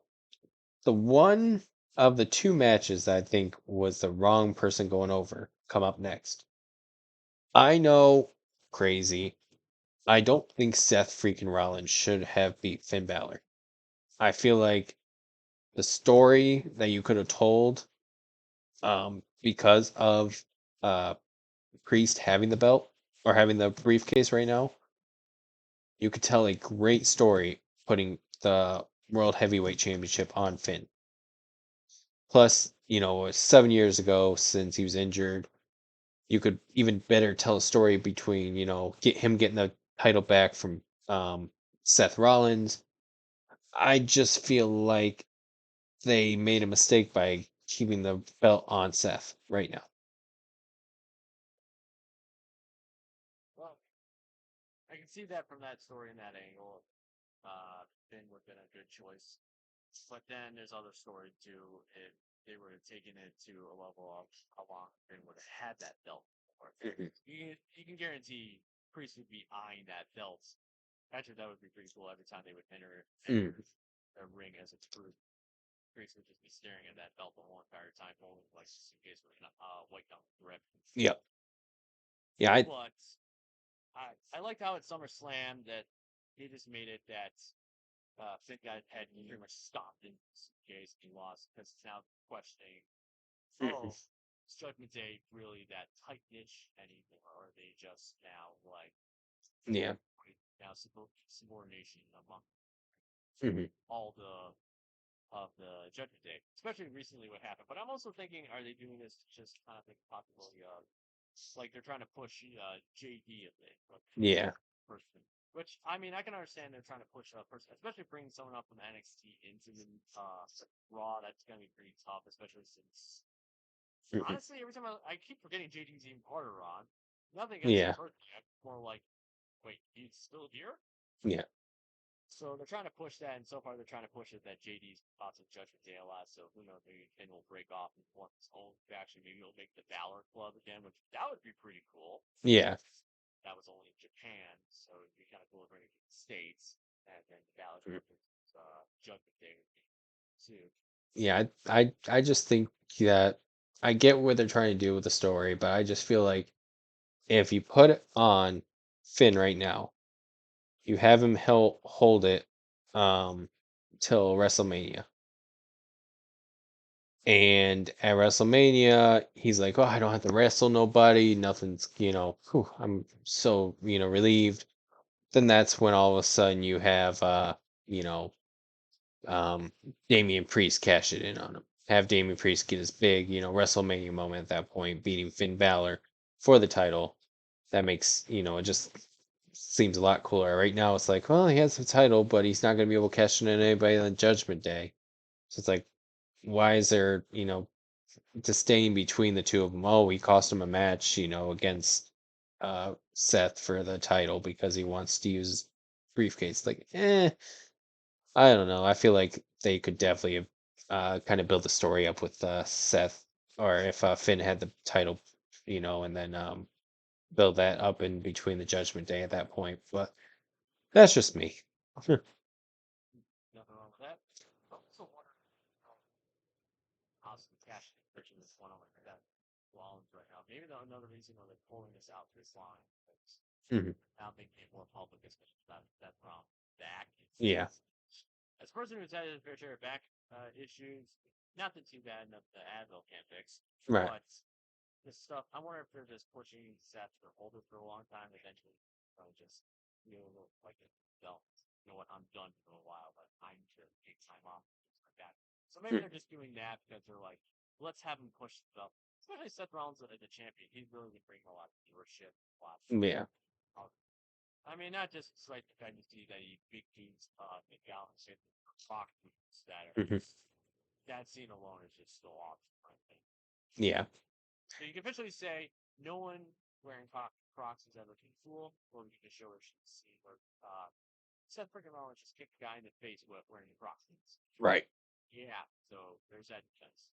the one of the two matches that I think was the wrong person going over come up next. I know, crazy. I don't think Seth freaking Rollins should have beat Finn Balor. I feel like the story that you could have told, because of uh Priest having the belt or having the briefcase right now, you could tell a great story putting the World Heavyweight Championship on Finn. Plus, it was 7 years ago since he was injured. You could even better tell a story between, get him getting the title back from Seth Rollins. I just feel like they made a mistake by keeping the belt on Seth right now. Well, I can see that from that story and that angle. Finn would have been a good choice. But then there's other story too. If they were taking it to a level of how long Finn would have had that belt for. Mhm. You can guarantee Priest would be eyeing that belt. Actually, that would be pretty cool every time they would enter Mm. a ring as a group. Priest would just be staring at that belt the whole entire time, holding like a suitcase with white down grip. Yep. Yeah. But I liked how at SummerSlam that they just made it that Finn got had pretty much stopped in case he lost because it's now questioning, Mhm. oh, is Judgment Day really that tight niche anymore? Or are they just now like Yeah. now subordination among Hmm. all of the Judgment Day, especially recently what happened. But I'm also thinking, are they doing this to just kind of the possibility of like they're trying to push JD a bit, like Yeah. person. Which I mean, I can understand they're trying to push a person, especially bringing someone up from NXT into the Raw. That's gonna be pretty tough, especially since Hmm. honestly, every time I keep forgetting JD's even part of Raw. Nothing against him Yeah. personally. I'm more like, wait, he's still here? Yeah. So they're trying to push that, and so far they're trying to push it that JD's thoughts of Judgment Day a lot. So who knows? Maybe Finn will break off and form his own faction. Maybe he'll make the Balor Club again, which that would be pretty cool. Yeah. That was only in Japan, so it'd be kind of cool to bring it to the States, and then the Balor Mhm. Club Judgment Day would be too. Yeah. I just think that I get what they're trying to do with the story, but I just feel like if you put it on Finn right now, you have him hold it till WrestleMania. And at WrestleMania, he's like, "Oh, I don't have to wrestle nobody. Nothing's, whew, I'm so, relieved." Then that's when all of a sudden you have, you know, um, Damian Priest cash it in on him. Have Damian Priest get his big, WrestleMania moment at that point, beating Finn Balor for the title. That makes, it just seems a lot cooler. Right now, it's like, well, he has the title, but he's not going to be able to cash it in anybody on Judgment Day. So it's like, why is there, disdain between the two of them? Oh, he cost him a match, against Seth for the title because he wants to use briefcase. Like, I don't know. I feel like they could definitely have kind of build the story up with Seth, or if Finn had the title, and then build that up in between the Judgment Day at that point. But that's just me. Nothing wrong with that. I'm also wondering how some cash picture this one on like that Rollins right now. Maybe another reason why they're pulling this out this line is Mhm. now making it more public, especially that Rollins back. Yeah. As a person who's had his fair share of back issues, nothing too bad, nothing the Advil can't fix, Right. but this stuff, I wonder if they're just pushing Seth to hold it for a long time, eventually just feel a little like they'll, you know what, I'm done for a while, but I need to take time off, things like that. So maybe Mm. they're just doing that because they're like, let's have him push stuff. Especially Seth Rollins as the champion, he's really been bringing a lot of viewership, a lot. Yeah. I mean, not just like the fact you see that he big dudes, McAllen, rock dudes that are Hmm. just that scene alone is just so awesome. I think. Yeah. So you can officially say no one wearing Crocs has ever been cool, or we can just show her she's seen where Seth freaking Rollins just kicked a guy in the face wearing Crocs. Right. Yeah, so there's that defense.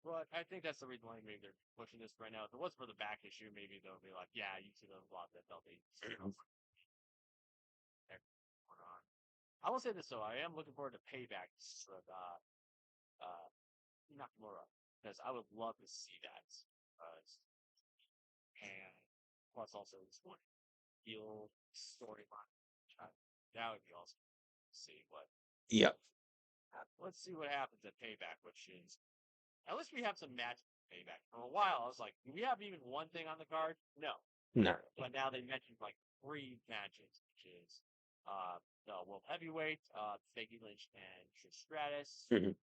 But I think that's the reason why maybe they're pushing this right now. If it was for the back issue, maybe they'll be like, yeah, you should have lost that belt. Mhm. I will say this though, I am looking forward to payback. Nakamura, because I would love to see that. And plus also this one heel storyline. That would be awesome to see. But Yep. let's see what happens at Payback, which is at least we have some match Payback. For a while, I was like, do we have even one thing on the card? No. No. But now they mentioned like 3 matches, which is the World Heavyweight, Becky Lynch and Trish Stratus. Mhm.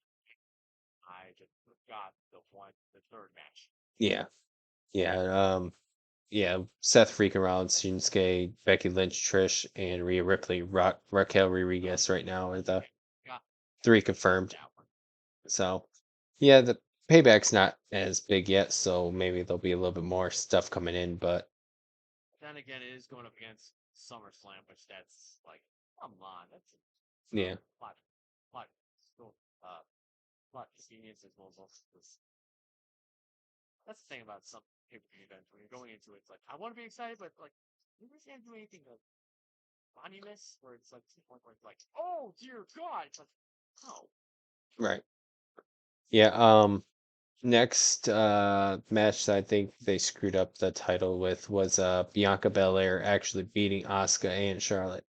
I just forgot the third match. Yeah. Yeah. Yeah. Seth freaking Rollins, Shinsuke, Becky Lynch, Trish, and Rhea Ripley, Raquel Rodriguez right now are the Got 3 confirmed. that one. So, yeah, the payback's not as big yet, so maybe there'll be a little bit more stuff coming in, but Then again, it is going up against SummerSlam, which that's like, come on, that's yeah. a lot, still, lot convenience as well as also this. That's the thing about some pay-per-view events when you're going into it. It's like I want to be excited, but like you just can't do anything like monumentous where it's like to the point where it's like, oh dear God, it's like, oh, Right. Yeah, next match that I think they screwed up the title with was Bianca Belair actually beating Asuka and Charlotte.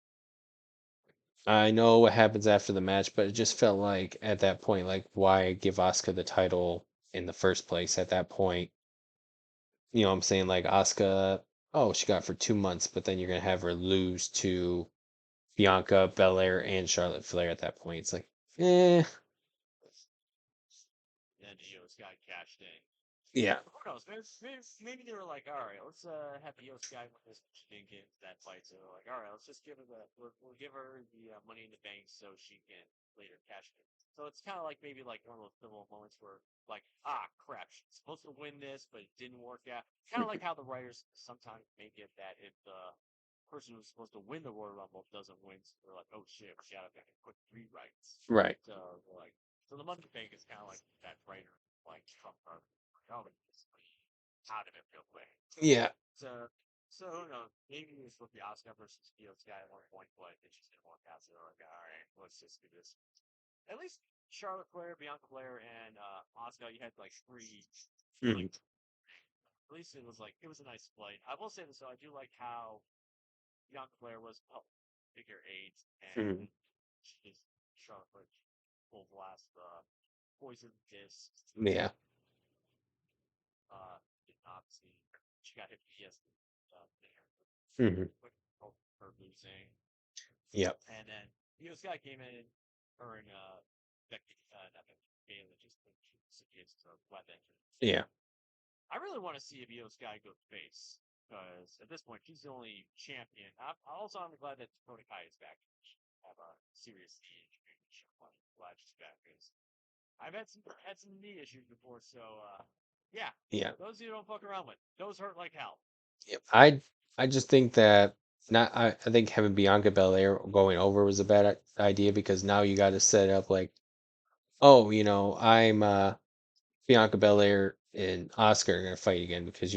I know what happens after the match, but it just felt like at that point, like why give Asuka the title in the first place at that point? You know what I'm saying? Like Asuka, oh, she got it for 2 months, but then you're gonna have her lose to Bianca Belair and Charlotte Flair at that point. It's like, eh, and Io's got cashed in. yeah, Who knows? Maybe they were like, all right, let's have Io Sky win this. She didn't get into that fight, so they're like, all right, let's just give her we'll give her the money in the bank so she can later cash it. So it's kind of like maybe like one of those little moments where like, ah, crap, she's supposed to win this, but it didn't work out. Kind of like how the writers sometimes make it that if the person who's supposed to win the Royal Rumble doesn't win, so they're like, oh shit, we gotta make a quick rewrites. right, So like, so the Money Bank is kind of like that writer like Trump card. Oh, just out of it real quick. yeah, So, so who knows? Maybe this will be Oscar versus Io Sky at one point, but it just didn't work out. So they're like, all right, let's just do this. At least Charlotte Flair, Bianca Flair, and Oscar, you had like 3. mhm, Like, at least it was like it was a nice fight. I will say this though, I do like how Bianca Flair was figure 8, mhm, and she just Charlotte Flair full blast poison kiss. yeah, Uh, obviously she got hit with there. mhm, Her losing. yep, And then Io Sky came in, her and Becky, not Becky, Bailey just against a weapon. yeah, I really want to see if Io Sky goes face because at this point she's the only champion. I'm glad that Dakota Kai is back. Have a serious knee injury. I'm glad she's back because I've had some knee issues before. So yeah, yeah, those you don't fuck around with, those hurt like hell. yep. I just think that not I think having Bianca Belair going over was a bad idea because now you got to set up like, oh, I'm Bianca Belair and Oscar are gonna fight again because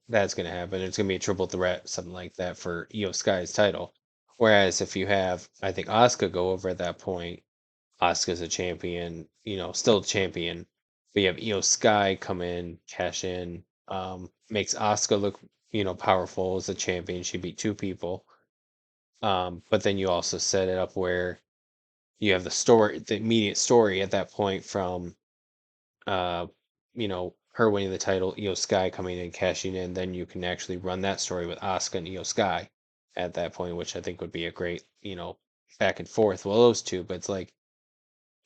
that's gonna happen. It's gonna be a triple threat, something like that for Io Sky's title. Whereas if you have, I think Oscar go over at that point, Oscar's a champion, still a champion. But you have Io Sky come in, cash in, makes Oscar look, powerful as a champion. She beat 2 people. But then you also set it up where you have the immediate story at that point from uh, her winning the title, Io Sky coming in, cashing in, then you can actually run that story with Asuka and Io Sky at that point, which I think would be a great, back and forth with those two. But it's like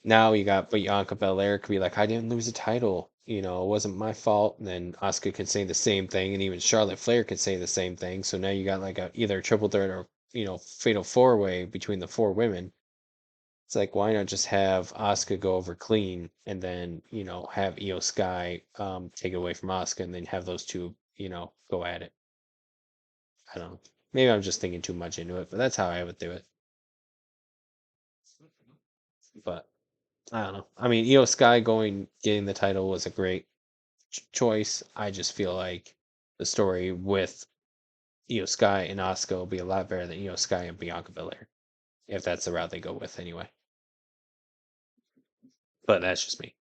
now you got Bianca Belair could be like, I didn't lose a title, it wasn't my fault. And then Asuka could say the same thing, and even Charlotte Flair could say the same thing. So now you got like either a triple threat or fatal 4-way between the 4 women. It's like, why not just have Asuka go over clean and then, have Io Sky take it away from Asuka and then have those two, go at it. I don't know. Maybe I'm just thinking too much into it, but that's how I would do it. But I don't know. I mean, Io Sky getting the title was a great choice. I just feel like the story with Io Sky and Asuka will be a lot better than Io Sky and Bianca Belair, if that's the route they go with anyway. But that's just me.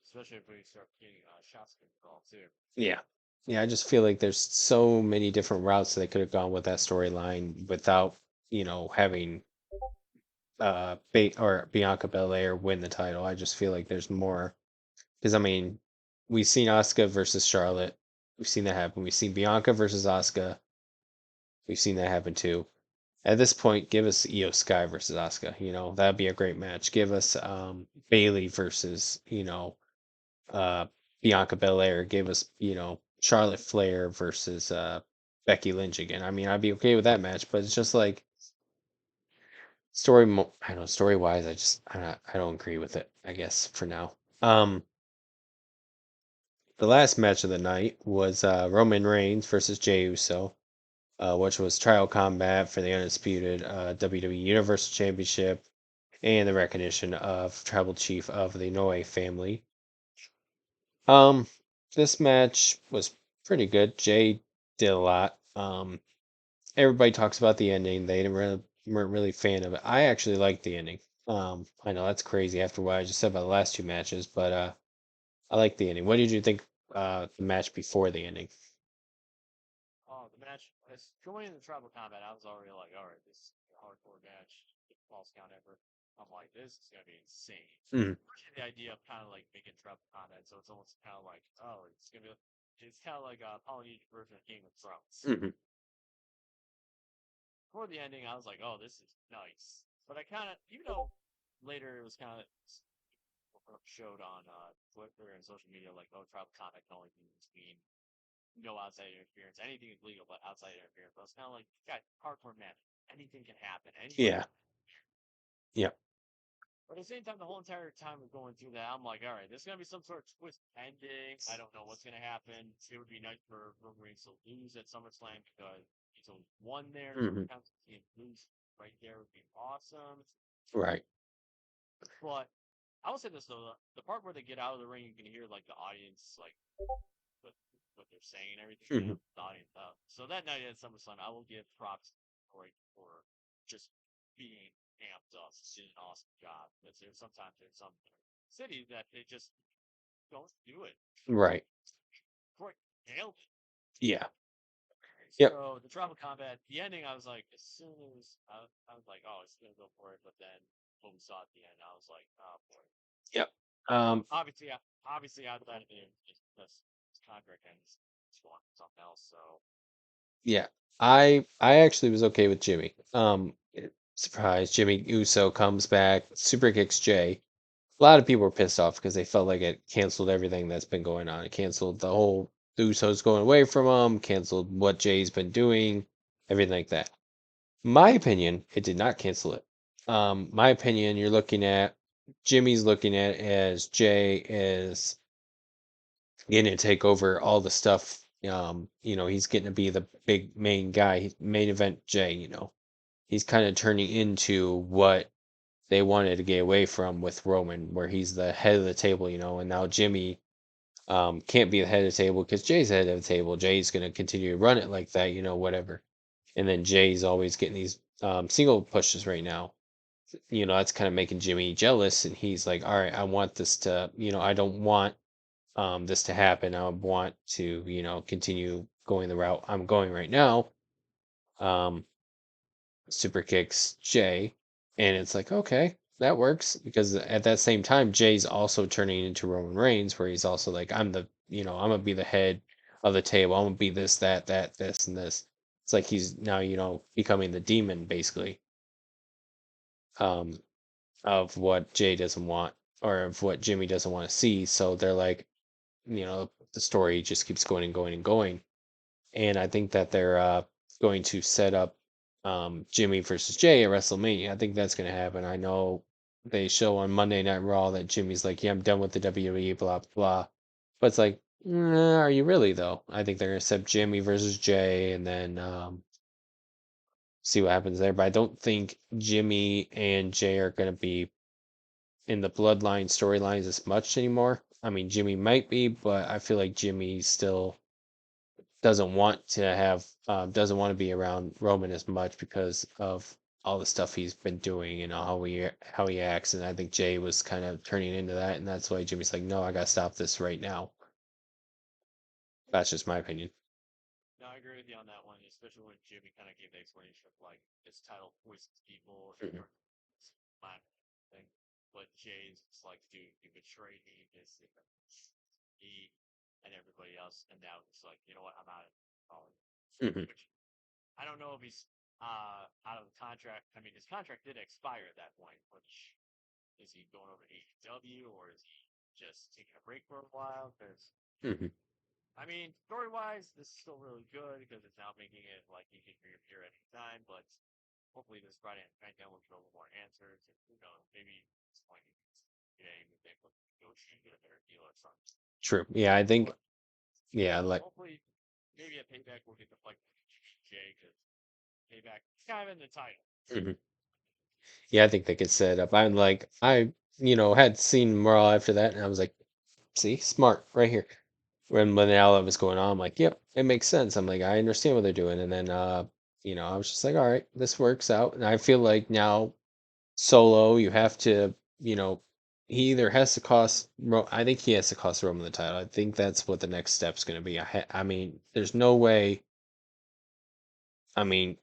especially if we start getting shots involved too. Yeah. Yeah, I just feel like there's so many different routes they could have gone with that storyline without, having or Bianca Belair win the title. I just feel like there's more because I mean, we've seen Asuka versus Charlotte. We've seen that happen. We've seen Bianca versus Asuka. We've seen that happen too. At this point, give us Io Sky versus Asuka. That'd be a great match. Give us Bailey versus, uh Bianca Belair. Give us, Charlotte Flair versus Becky Lynch again. I mean, I'd be okay with that match, but it's just like I don't know, story wise, I don't agree with it, I guess, for now. The last match of the night was Roman Reigns versus Jey Uso, which was trial combat for the undisputed WWE Universal Championship and the recognition of Tribal Chief of the Noe family. Um, this match was pretty good. Jay did a lot. Everybody talks about the ending. They weren't really fan of it. I actually liked the ending. I know that's crazy after what I just said about the last two matches, but I like the ending. What did you think the match before the ending? Oh, the match as going into tribal combat, I was already like, all right, this is a hardcore match, false count ever. I'm like, this is gonna be insane. Mm, Especially the idea of kind of like making tribal combat, so it's almost kind of like, oh, it's kind of like a Polynesian version of Game of Thrones. hmm Before the ending, I was like, oh, this is nice. But I kind of, even though later it was kind of showed on Twitter and social media, like, oh, tribal combat can only be between no outside interference. Anything is legal, but outside interference. But it's kind of like, God, hardcore match. Anything can happen. Anybody. Yeah. Yeah. But at the same time, the whole entire time of going through that, I'm like, all right, there's gonna be some sort of twist ending. I don't know what's gonna happen. It would be nice for Roman Reigns to lose at SummerSlam because he's only won there, so hmm counts him lose right there would be awesome. Right. But I will say this though, the part where they get out of the ring, you can hear like the audience like what what they're saying and everything, hmm the audience up. So that night at SummerSlam, I will give props to Corey for just being amped up. She did an awesome job. Because there's some cities that they just don't do it. Right. Corey nailed it. Yeah. Yep. So the tribal combat, the ending, I was like, as soon as I was like, oh, it's gonna go for it. But then when we saw at the end, I was like, oh boy. Yep. But Um, obviously outside of it, just because his contract ends, he's going something else. So yeah. I actually was okay with Jimmy. Surprise, Jimmy Uso comes back, super kicks Jay. A lot of people were pissed off because they felt like it canceled everything that's been going on. It canceled the whole Usos going away from him, canceled what Jay's been doing, everything like that. My opinion, it did not cancel it. My opinion, you're looking at Jimmy's looking at as Jay is getting to take over all the stuff. He's getting to be the big main guy, main event Jay, He's kind of turning into what they wanted to get away from with Roman, where he's the head of the table, and now Jimmy can't be the head of the table because Jay's the head of the table. Jay's going to continue to run it like that, whatever. And then Jay's always getting these single pushes right now. That's kind of making Jimmy jealous, and he's like, all right, I want this to, I don't want this to happen. I want to, continue going the route I'm going right now. Um, Super kicks Jay, and it's like, okay, that works because at that same time, Jay's also turning into Roman Reigns, where he's also like, I'm gonna be the head of the table. I'm gonna be this, that, this, and this. It's like he's now, becoming the demon basically, um, of what Jay doesn't want or of what Jimmy doesn't want to see. So they're like, the story just keeps going and going and going. And I think that they're going to set up Jimmy versus Jay at WrestleMania. I think that's going to happen. I know they show on Monday Night Raw that Jimmy's like, "Yeah, I'm done with the WWE," blah blah blah. But it's like, are you really though? I think they're going to set Jimmy versus Jay, and then see what happens there. But I don't think Jimmy and Jay are going to be in the bloodline storylines as much anymore. I mean, Jimmy might be, but I feel like Jimmy still doesn't want to be around Roman as much because of all the stuff he's been doing and how he acts, and I think Jay was kind of turning into that, and that's why Jimmy's like, no, I gotta stop this right now. That's just my opinion. No, I agree with you on that one, especially when Jimmy kind of gave the explanation of like this title poisons people and Mhm. it's my thing. But Jay's just like, dude, you betrayed me, this, he, and everybody else, and now it's like, you know what, I'm out of calling. Mhm. Which I don't know if he's out of the contract. I mean, his contract did expire at that point. Which is he going over to AEW or is he just taking a break for a while? Because Mhm. I mean, story wise, this is still really good because it's now making it like he can reappear at any time. But hopefully, this Friday and SmackDown will give a little more answers. And who knows, maybe it's like yeah, even think of negotiating a better deal or something. True. Yeah, I think. But Yeah, like. hopefully, maybe at Payback we'll get the fight with Jay because Payback is kind of in the title. Mhm. Yeah, I think they could set it up. I'm like, had seen Raw after that, and I was like, see, smart right here. When all that was going on, I'm like, yep, it makes sense. I'm like, I understand what they're doing, and then I was just like, all right, this works out, and I feel like now Solo, you have to, you know, he either has to cost. I think he has to cost Roman the title. I think that's what the next step's going to be. I mean, there's no way. I mean,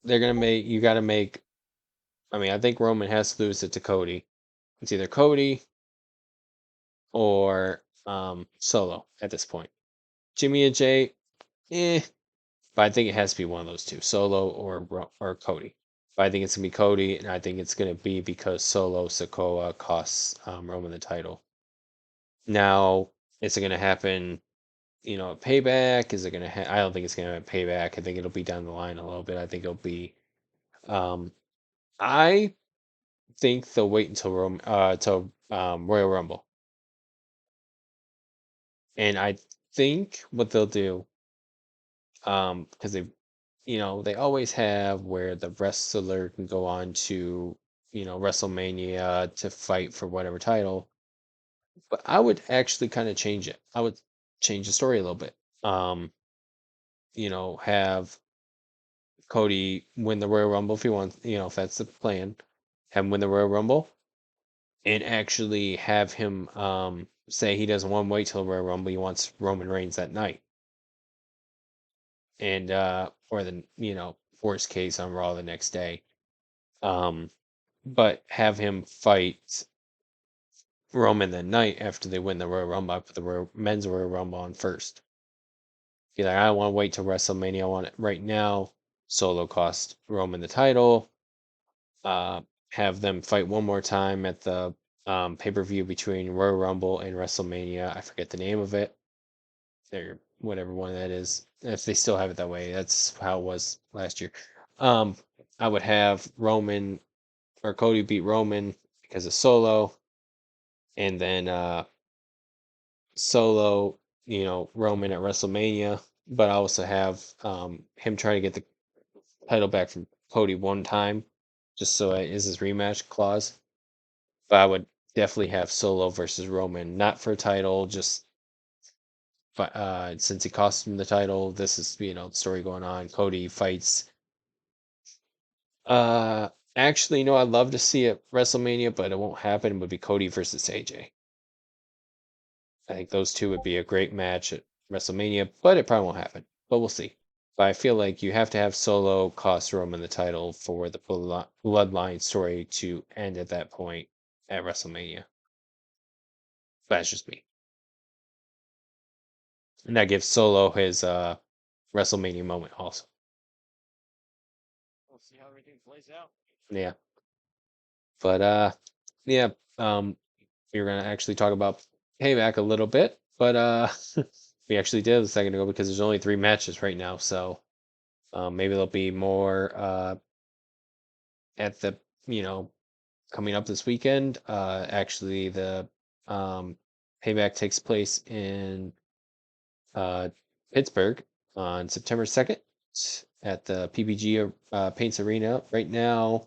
they're gonna make. You got to make. I mean, I think Roman has to lose it to Cody. It's either Cody or Solo at this point. Jimmy and Jay, eh. But I think it has to be one of those two, Solo or Cody. But I think it's gonna be Cody, and I think it's gonna be because Solo Sokoa costs Roman the title. Now, is it gonna happen? Payback? Is it gonna? I don't think it's gonna have payback. I think it'll be down the line a little bit. I think it'll be. Um, I think they'll wait until Royal Rumble, and I think what they'll do, because they always have where the wrestler can go on to, WrestleMania to fight for whatever title. But I would actually kind of change it. I would change the story a little bit. Um, have Cody win the Royal Rumble if he wants, if that's the plan. Have him win the Royal Rumble and actually have him say he doesn't want to wait till the Royal Rumble. He wants Roman Reigns that night. And or the, worst case on Raw the next day. Um, but have him fight Roman that night after they win the Royal Rumble. I put the men's Royal Rumble on first. Be like, I don't want to wait till WrestleMania. I want it right now. Solo cost Roman the title. Uh, have them fight one more time at the pay-per-view between Royal Rumble and WrestleMania. I forget the name of it. There, whatever one that is. If they still have it that way, that's how it was last year. Um, I would have Roman or Cody beat Roman because of Solo, and then Solo, Roman at WrestleMania. But I also have him trying to get the title back from Cody one time, just so it is his rematch clause. But I would definitely have Solo versus Roman, not for a title, just but since he cost him the title, this is the story going on. Cody fights. Uh, Actually, I'd love to see it WrestleMania, but it won't happen. It would be Cody versus AJ. I think those two would be a great match at WrestleMania, but it probably won't happen. But we'll see. But I feel like you have to have Solo cost Roman the title for the bloodline story to end at that point at WrestleMania. That's just me. And that gives Solo his WrestleMania moment also. We'll see how everything plays out. Yeah. But yeah, we were gonna actually talk about payback a little bit, but we actually did a second ago because there's only 3 matches right now, so maybe there'll be more at the coming up this weekend. Actually, the um, payback takes place in uh, Pittsburgh on September 2nd at the PPG Paints Arena. Right now,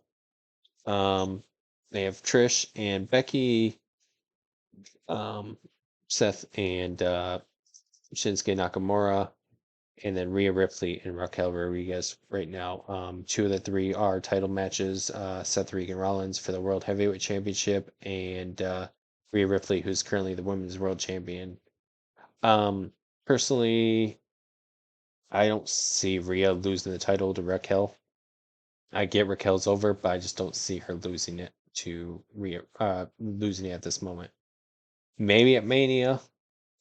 they have Trish and Becky, um, Seth and Shinsuke Nakamura, and then Rhea Ripley and Raquel Rodriguez right now. Two of the three are title matches. Seth Regan Rollins for the World Heavyweight Championship, and Rhea Ripley, who's currently the Women's World Champion. Personally, I don't see Rhea losing the title to Raquel. I get Raquel's over, but I just don't see her losing it to Rhea, losing it at this moment. Maybe at Mania,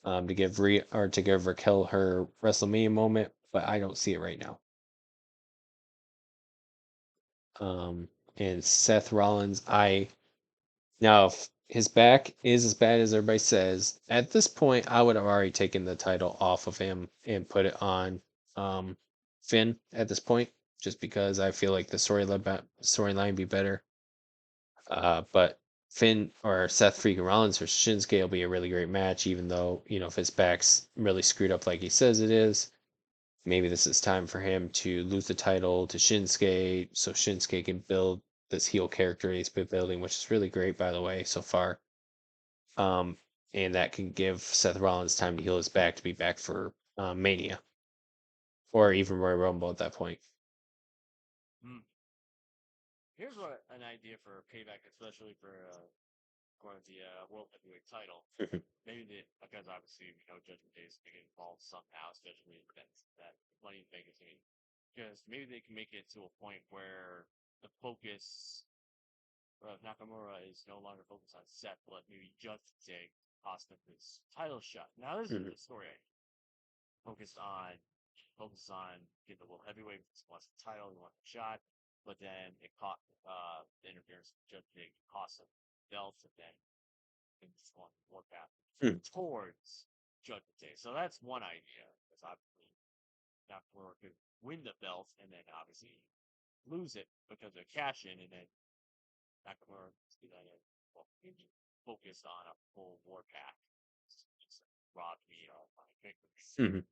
to give Rhea or to give Raquel her WrestleMania moment, but I don't see it right now. Um, and Seth Rollins, now if his back is as bad as everybody says, at this point I would have already taken the title off of him and put it on Finn at this point, just because I feel like the storyline be better. But Finn or Seth freaking Rollins for Shinsuke will be a really great match, even though, if his back's really screwed up like he says it is. Maybe this is time for him to lose the title to Shinsuke so Shinsuke can build this heel character he's been building, which is really great, by the way, so far. Um, and that can give Seth Rollins time to heal his back to be back for Mania or even Royal Rumble at that point. Hmm. Here's what an idea for payback, especially for going to the World Heavyweight title. Maybe because obviously we know Judgment Day is going to get involved somehow, especially that Money in Vegas. I mean, because maybe they can make it to a point where the focus of Nakamura is no longer focused on Seth, but maybe Judgment Day cost him his title shot. Now this is Mhm. the story focused on getting the World Heavyweight. He wants the title, he wants the shot, but then it caught the interference of Judgment Day cost him the belt, and then things going more path Mhm. towards Judgment Day. So that's one idea. Because obviously Nakamura could win the belt and then obviously lose it because of cash in, and then Nakamura well, focused on a full warpath. It's robbed me of my victory. Mhm.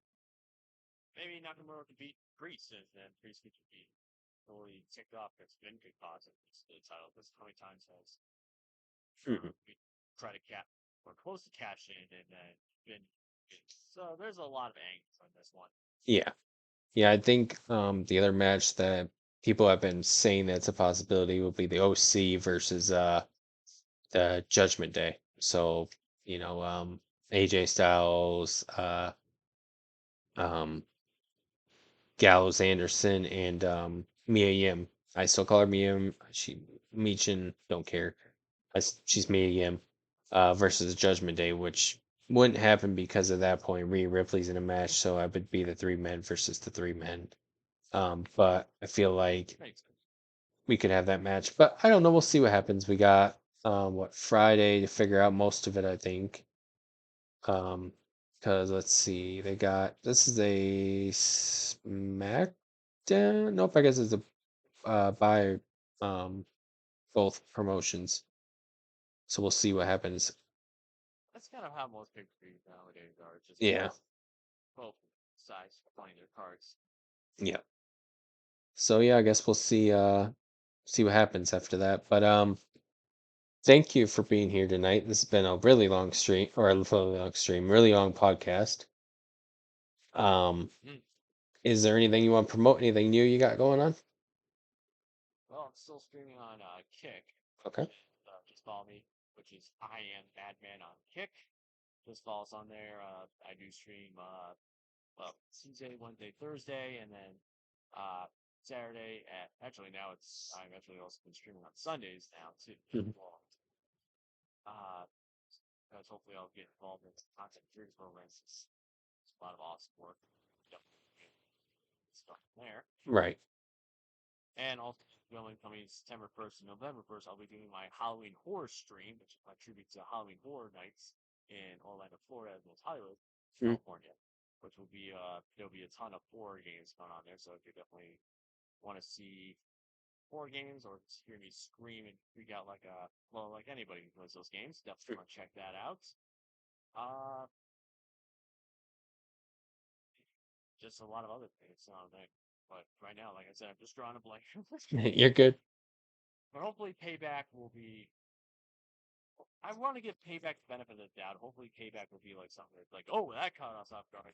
Maybe Nakamura could beat Priest, and then Priest could be totally ticked off because Finn could cause him the title. Because how many times has Mhm. we try to cap or close to cash in, and then Finn? So there's a lot of angles on this one. Yeah. Yeah, I think the other match that people have been saying that's a possibility will be the OC versus the Judgment Day. So, AJ Styles, um, Gallows Anderson, and Mia Yim. I still call her Mia Yim. Michin, don't care. She's Mia Yim versus Judgment Day, which wouldn't happen because at that point Rhea Ripley's in a match, so I would be the three men versus the three men. But I feel like Makes sense. we could have that match. But I don't know. We'll see what happens. We got Friday to figure out most of it, I think. Um, because let's see, they got this is a SmackDown. Nope, I guess it's a by um both promotions. So we'll see what happens. That's kind of how most pay per views nowadays are. Just Yeah, both sides playing their cards. yeah. So yeah, I guess we'll see what happens after that. But thank you for being here tonight. This has been a really long stream or a really long stream, really long podcast. Um, Mm. is there anything you want to promote? Anything new you got going on? Well, I'm still streaming on Kick, which Okay. is just follow me, which is I am Madman on Kick. Just follow us on there. I do stream well Tuesday, Wednesday, Thursday, and then Saturday at actually now I'm actually also been streaming on Sundays now too. Mhm. Well, uh, because hopefully I'll get involved in some content creators programs. It's a lot of awesome work. Definitely stuff there. Right. And also coming September 1st and November 1st, I'll be doing my Halloween horror stream, which is my tribute to Halloween horror nights in Orlando, Florida, as well as Hollywood, Mhm. California. Which will be there'll be a ton of horror games going on there. So if you definitely want to see horror games or just hear me scream and freak out like anybody who plays those games, definitely want to check that out. Uh, just a lot of other things on there. But right now, like I said, I'm just drawing a blank. You're good. But hopefully, Payback will be I want to give Payback the benefit of the doubt. Hopefully, Payback will be like something that's like, oh, that caught us off guard.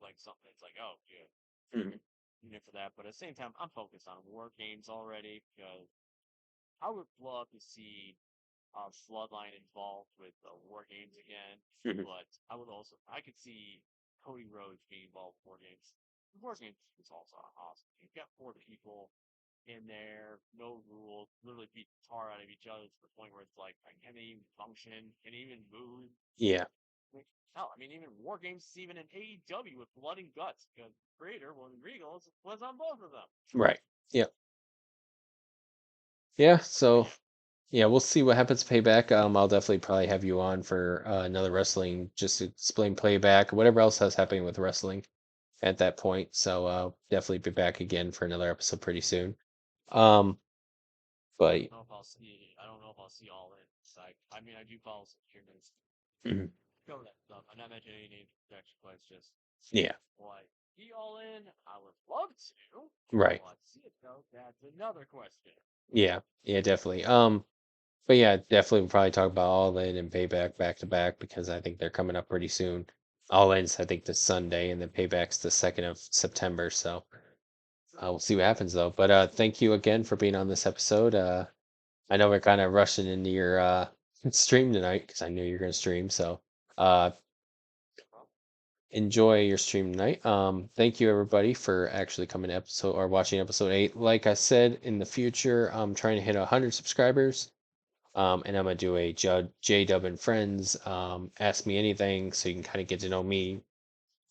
Like something that's like, oh, yeah, Mhm. you know, for that. But at the same time, I'm focused on war games already because I would love to see Floodline involved with war games again. Mhm. But I could see Cody Rhodes being involved with war games. War games is also awesome. You've got 4 people in there, no rules, literally beat the tar out of each other to the point where it's like, I can't even function, can't even move. Yeah, Hell, I mean, even War Games is even in AEW with blood and guts because the creator, William Regal, was on both of them. right. Yeah, yeah. But So yeah, yeah, we'll see what happens to payback. I'll definitely probably have you on for another wrestling, just to explain playback, whatever else has happening with wrestling at that point. So definitely be back again for another episode pretty soon. Um, but I don't know if I'll see all in. I mean, I do follow some streamers. mhm, Cover that stuff. I'm not mentioning any names protection, but it's just yeah, like be all in. I would love to, right. but see it though. That's another question. Yeah, yeah, definitely. But yeah, definitely we'll probably talk about All In and Payback back to back because I think they're coming up pretty soon. All In's I think this Sunday, and then Payback's the 2nd of September. So we'll see what happens though. But thank you again for being on this episode. I know we're kind of rushing into your stream tonight because I knew you're going to stream. So uh, enjoy your stream tonight. Thank you everybody for actually coming to episode or watching episode 8. Like I said, in the future, I'm trying to hit 100 subscribers. And I'm gonna do a JDUB and Friends Ask Me Anything, so you can kind of get to know me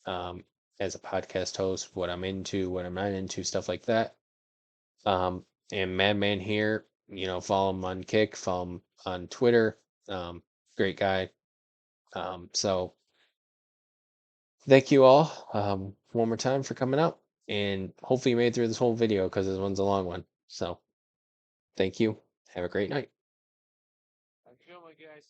um, as a podcast host, what I'm into, what I'm not into, stuff like that. And Madman here, follow him on Kick, follow him on Twitter. Great guy. So thank you all one more time for coming out, and hopefully you made it through this whole video because this one's a long one. So thank you. Have a great night. I feel my guys.